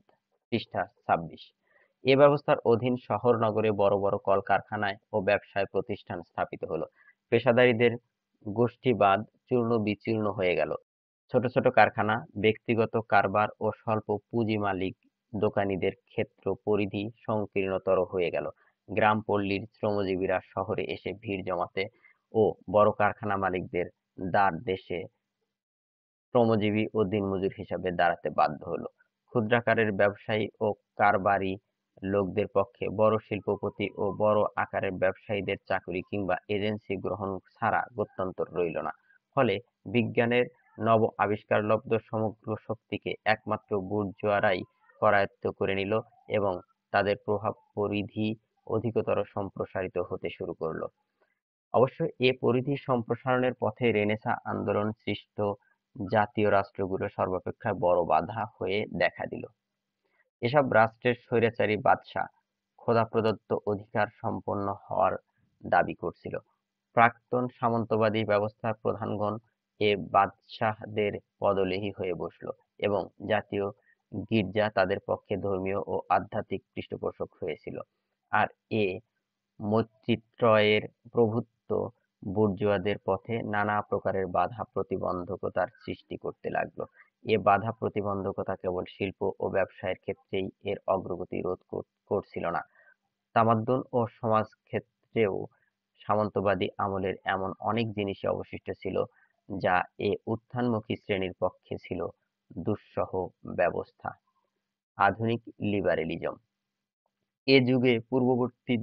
পৃষ্ঠা 26। এ ব্যবস্থার অধীন শহর নগরে বড় বড় কলকারখানায় ও ব্যবসায় প্রতিষ্ঠান স্থাপিত হলো। পেশাদারিদের গোষ্ঠীবাদ চূর্ণ বিচূর্ণ হয়ে গেল। ছোট ছোট কারখানা, ব্যক্তিগত কারবার ও স্বল্প পুঁজি মালিক দোকানিদের ক্ষেত্র পরিধি সংকীর্ণতর হয়ে গেল। গ্রাম পল্লীর শ্রমজীবীরা শহরে এসে ভিড় জমাতে ও বড় কারখানা মালিকদের দ্বার দেশে শ্রমজীবী ও দিনমজুর হিসাবে দাঁড়াতে বাধ্য হলো। ক্ষুদ্রাকারের ব্যবসায়ী ও কারবারি লোকদের পক্ষে বড় শিল্পপতি ও বড় আকারের ব্যবসায়ীদের চাকুরি কিংবা এজেন্সি গ্রহণ ছাড়া গত্যন্তর রইল না। ফলে বিজ্ঞানের নব আবিষ্কারলব্ধ সমগ্র শক্তিকে একমাত্র বুর্জোয়ারাই করায়ত্ত করে নিল এবং তাদের প্রভাব পরিধি অধিকতর সম্প্রসারিত হতে শুরু করলো। অবশ্য এ পরিধি সম্প্রসারণের পথে রেনেসাঁ আন্দোলন সৃষ্ট জাতীয় রাষ্ট্রগুলো সর্বাপেক্ষা বড় বাধা হয়ে দেখা দিল। এসব রাষ্ট্রের স্বৈরাচারী বাদশা খোদা প্রদত্ত অধিকার সম্পন্ন হওয়ার দাবি করছিল। প্রাক্তন সামন্তবাদী ব্যবস্থার প্রধানগণ এ বাদশাহদের পদলেহী হয়ে বসল এবং জাতীয় গির্জা তাদের পক্ষে ধর্মীয় ও আধ্যাত্মিক পৃষ্ঠপোষক হয়েছিল। আর এ মৈত্রীত্রয়ের প্রভুত্ব বুর্জোয়াদের পথে নানা প্রকারের বাধা প্রতিবন্ধকতার সৃষ্টি করতে লাগলো। এ বাধা প্রতিবন্ধকতা কেবল শিল্প ও ব্যবসায়ের ক্ষেত্রেই এর অগ্রগতি রোধ করছিল না, তামাদ্দুন ও সমাজ ক্ষেত্রেও সামন্তবাদী আমলের এমন অনেক জিনিসই অবশিষ্ট ছিল যা এ উত্থানমুখী শ্রেণীর পক্ষে ছিল দুঃসহ ব্যবস্থা। আধুনিক লিবারেলিজম এ যুগে পূর্ববর্তী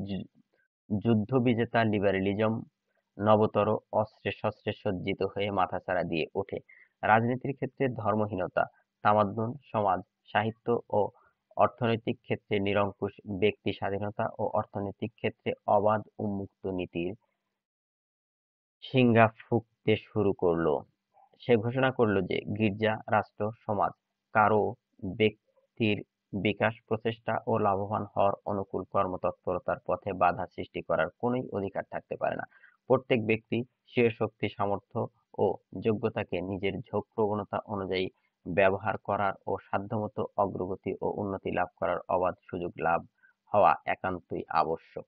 যুদ্ধবিজেতা লিবারেলিজম নবতর অস্ত্রে-শস্ত্রে সজ্জিত হয়ে মাথাচাড়া দিয়ে ওঠে। রাজনীতির ক্ষেত্রে ধর্মহীনতা, তামাদ্দুন, সমাজ, সাহিত্য ও অর্থনৈতিক ক্ষেত্রে নিরঙ্কুশ ব্যক্তি স্বাধীনতা ও অর্থনৈতিক ক্ষেত্রে অবাধ উন্মুক্ত নীতির সিঙ্গা ফুঁকতে শুরু করল। সে ঘোষণা করল যে গির্জা, রাষ্ট্র, সমাজ কারও ব্যক্তির বিকাশ, প্রচেষ্টা ও লাভবান হওয়ার অনুকূল কর্মতৎপরতার পথে বাধা সৃষ্টি করার কোনই অধিকার থাকতে পারে না। প্রত্যেক ব্যক্তি স্বীয় শক্তি, সামর্থ্য ও যোগ্যতাকে নিজের ঝোঁক প্রবণতা অনুযায়ী ব্যবহার করার ও সাধ্যমতো অগ্রগতি ও উন্নতি লাভ করার অবাধ সুযোগ লাভ হওয়া একান্তই আবশ্যক।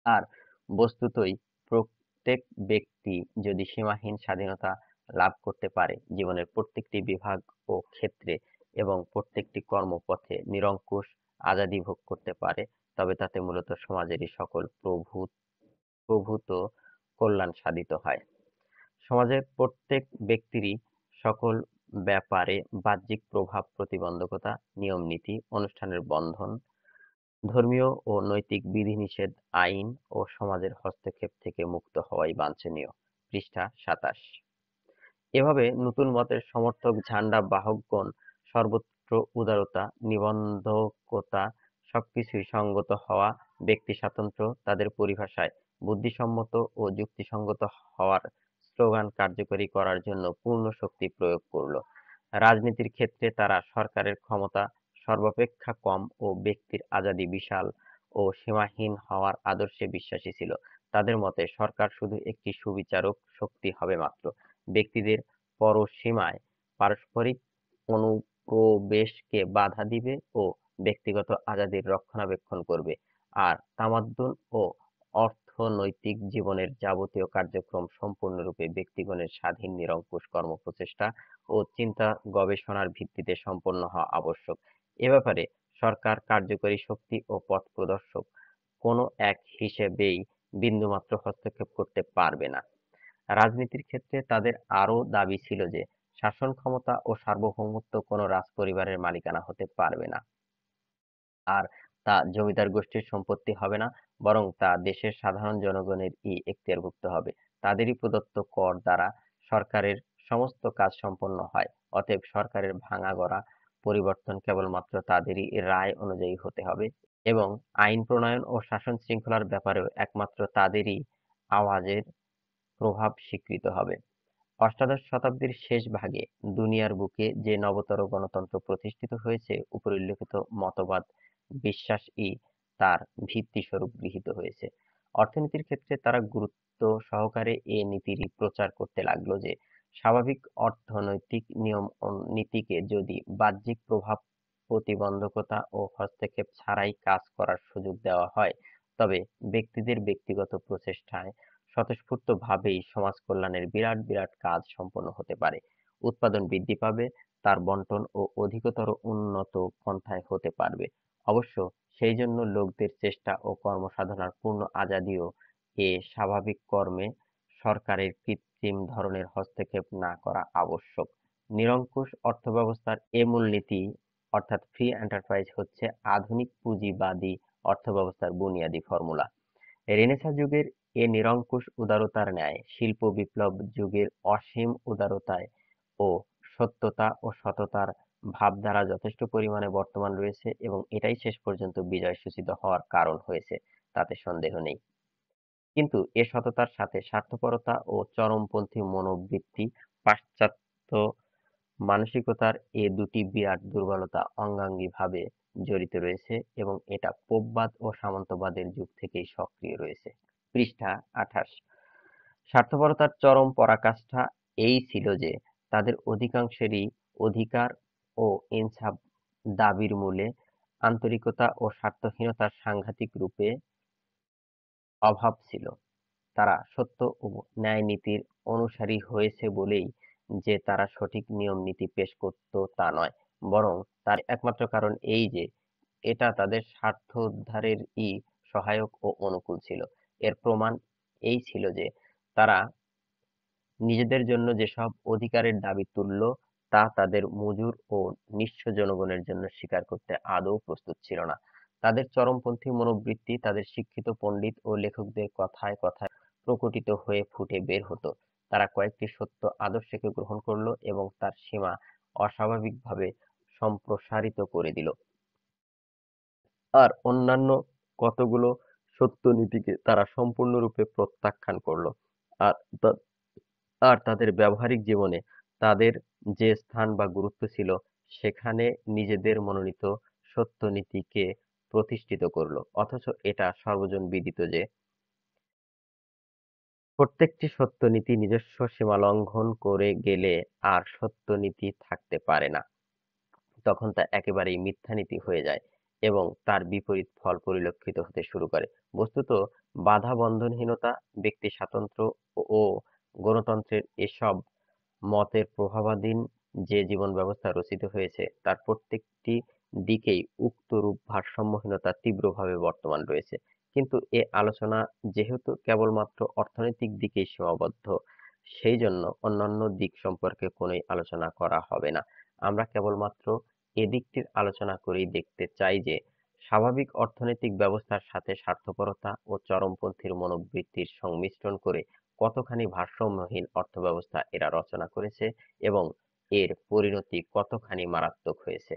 আর বস্তুতই প্রত্যেক ব্যক্তি যদি সীমাহীন স্বাধীনতা লাভ করতে পারে জীবনের প্রত্যেকটি বিভাগ ও ক্ষেত্রে এবং প্রত্যেকটি কর্মপথে নিরঙ্কুশ আজাদী ভোগ করতে পারে, তবে তাতে মূলত সমাজেরই সকল প্রভূত কল্যাণ সাধিত হয়। সমাজের প্রত্যেক ব্যক্তিরই সকল ব্যাপারে বাহ্যিক প্রভাব প্রতিবন্ধকতা, নিয়ম-নীতি, অনুষ্ঠানের বন্ধন, ধর্মীয় ও নৈতিক বিধিনিষেধ, আইন ও সমাজের হস্তক্ষেপ থেকে মুক্ত হওয়াই বাঞ্ছনীয়। পৃষ্ঠা ২৭। এভাবে নতুন মতের সমর্থক ঝান্ডা বাহকগণ সর্বত্র উদারতা, নিবন্ধকতা, সবকিছুই সঙ্গত হওয়া, ব্যক্তি স্বাতন্ত্র্য তাদের পরিভাষায় বুদ্ধিসম্মত ও যুক্তিসঙ্গত হওয়ার স্লোগান কার্যকরী করার জন্য পূর্ণ শক্তি প্রয়োগ করল। রাজনীতির ক্ষেত্রে তারা সরকারের ক্ষমতা সর্বাপেক্ষা কম ও ব্যক্তির আজাদী বিশাল ও সীমাহীন হওয়ার আদর্শে বিশ্বাসী ছিল। তাদের মতে সরকার শুধু একটি সুবিচারক শক্তি হবে মাত্র, ব্যক্তিদের পরসীমায় পারস্পরিক অনুপ্রবেশকে বাধা দিবে ও ব্যক্তিগত আজাদীর রক্ষণাবেক্ষণ করবে, আর তামাদ্দুন ও অর্থনৈতিক জীবনের যাবতীয় কার্যক্রম সম্পূর্ণরূপে ব্যক্তিগণের স্বাধীন নিরঙ্কুশ কর্মপ্রচেষ্টা ও চিন্তা গবেষণার ভিত্তিতে সম্পন্ন হওয়া আবশ্যক। এ ব্যাপারে সরকার কার্যকরী শক্তি ও পথ প্রদর্শক কোনো এক হিসেবেই বিন্দুমাত্র হস্তক্ষেপ করতে পারবে না। রাজনীতির ক্ষেত্রে তাদের আরও দাবি ছিল যে শাসন ক্ষমতা ও সার্বভৌমত্ব কোনো রাজপরিবারের মালিকানা হতে পারবে না, আর তা জমিদার গোষ্ঠীর সম্পত্তি হবে না, বরং তা দেশের সাধারণ জনগণেরই এখতিয়ারভুক্ত হবে। তাদেরই প্রদত্ত কর দ্বারা সরকারের সমস্ত কাজ সম্পন্ন হয়, অতএব সরকারের ভাঙা-গড়া পরিবর্তন কেবলমাত্র তাদেরই রায় অনুযায়ী হতে হবে এবং আইন প্রণয়ন ও শাসন শৃঙ্খলার ব্যাপারেও একমাত্র তাদেরই আওয়াজের প্রভাব স্বীকৃত হবে। অষ্টাদশ শতাব্দীর শেষ ভাগে দুনিয়ার বুকে যে নবতর গণতন্ত্র প্রতিষ্ঠিত হয়েছে, উপরিল্লিখিত মতবাদ বিশ্বাসই তার ভিত্তিস্বরূপ গৃহীত হয়েছে। অর্থনীতির ক্ষেত্রে তারা গুরুত্ব সহকারে এ নীতিরই প্রচার করতে লাগলো যে স্বাভাবিক অর্থনৈতিক নিয়ম ও নীতিকে যদি বাহ্যিক প্রভাব প্রতিবন্ধকতা ও হস্তক্ষেপ ছাড়াই কাজ করার সুযোগ দেওয়া হয়, তবে ব্যক্তিদের ব্যক্তিগত প্রচেষ্টায় স্বতঃস্ফূর্তভাবেই সমাজ কল্যাণের বিরাট বিরাট কাজ সম্পন্ন হতে পারে। উৎপাদন বৃদ্ধি পাবে, তার বণ্টন ও অধিকতর উন্নত পন্থায় হতে পারবে। অবশ্য সেই জন্য লোকদের চেষ্টা ও কর্মসাধনার পূর্ণ আজাদিও এ স্বাভাবিক কর্মে সরকারের কৃত্রিম ধরনের হস্তক্ষেপ না করা আবশ্যক। নিরঙ্কুশ অর্থব্যবস্থার এ মূলনীতি অর্থাৎ ফ্রি এন্টারপ্রাইজ হচ্ছে আধুনিক পুঁজিবাদী অর্থব্যবস্থার বুনিয়াদী ফর্মুলা। রেনেসাঁ যুগের এ নিরঙ্কুশ উদারতার ন্যায় শিল্প বিপ্লব যুগের অসীম উদারতায় ও সত্যতা ও সততার ভাবধারা যথেষ্ট পরিমাণে বর্তমান রয়েছে এবং এটাই শেষ পর্যন্ত বিজয় সূচিত হওয়ার কারণ হয়েছে, তাতে সন্দেহ নেই। কিন্তু এ সততার সাথে স্বার্থপরতা ও চরমপন্থী মনোবৃত্তি, পাশ্চাত্য মানসিকতার এ দুটি বিরাট দুর্বলতা অঙ্গাঙ্গিভাবে জড়িত রয়েছে এবং এটা পোপবাদ ও সামন্তবাদের যুগ থেকেই সক্রিয় রয়েছে। পৃষ্ঠা ২৮। স্বার্থপরতার চরম পরাকাষ্ঠা এই ছিল যে তাদের অধিকাংশেরই অধিকার ও ইনসাফ দাবির মূলে আন্তরিকতা ও স্বার্থহীনতার সাংঘাতিক রূপে অভাব ছিল। তারা সত্য ও ন্যায়নীতির অনুসারী হয়েছে বলেই যে তারা সঠিক নিয়ম-নীতি পেশ করত তা নয়, বরং তার একমাত্র কারণ এই যে এটা তাদের স্বার্থোদ্ধারেরই সহায়ক ও অনুকূল ছিল। এর প্রমাণ এই ছিল যে তারা নিজেদের জন্য যেসব অধিকারের দাবি তুলল তা তাদের মজুর ও নিঃস্ব জনগণের জন্য স্বীকার করতে আদৌ প্রস্তুত ছিল না। তাদের চরমপন্থী মনোবৃত্তি তাদের শিক্ষিত পণ্ডিত ও লেখকদের কথায় কথায় প্রকটিত হয়ে ফুটে বের হতো। তারা কয়েকটি সত্য আদর্শকে গ্রহণ করল এবং তার সীমা অস্বাভাবিকভাবে সম্প্রসারিত করে দিল। আর অন্যান্য কতগুলো সত্য নীতিকে তারা সম্পূর্ণরূপে প্রত্যাখ্যান করল। আর তা- আর তাদের ব্যবহারিক জীবনে তাদের যে স্থান বা গুরুত্ব ছিল সেখানে নিজেদের মনোনীত সত্য নীতিকে প্রতিষ্ঠিত করল। অথচ এটা সর্বজনবিদিত যে প্রত্যেকটি সত্য নীতি নিজস্ব সীমা লঙ্ঘন করে গেলে আর সত্য নীতি থাকতে পারে না। তখন তা একেবারেই মিথ্যা নীতি হয়ে যায় এবং তার বিপরীত ফল পরিলক্ষিত হতে শুরু করে। বস্তুত বাধা বন্ধনহীনতা, ব্যক্তি স্বাতন্ত্র্য ও গণতন্ত্রের এসব মতের প্রভাবাধীন যে জীবন ব্যবস্থা রচিত হয়েছে তার প্রত্যেকটি দিকেই উক্তরূপ ভারসাম্যহীনতা তীব্রভাবে বর্তমান রয়েছে। কিন্তু এ আলোচনা যেহেতু কেবলমাত্র অর্থনৈতিক দিকেই সীমাবদ্ধ, সেই জন্য অন্যান্য দিক সম্পর্কে কোনোই আলোচনা করা হবে না। আমরা কেবলমাত্র এ দিকটির আলোচনা করেই দেখতে চাই যে স্বাভাবিক অর্থনৈতিক ব্যবস্থার সাথে স্বার্থপরতা ও চরমপন্থীর মনোবৃত্তির সংমিশ্রণ করে কতখানি ভারসাম্যহীন অর্থব্যবস্থা এরা রচনা করেছে এবং এর পরিণতি কতখানি মারাত্মক হয়েছে।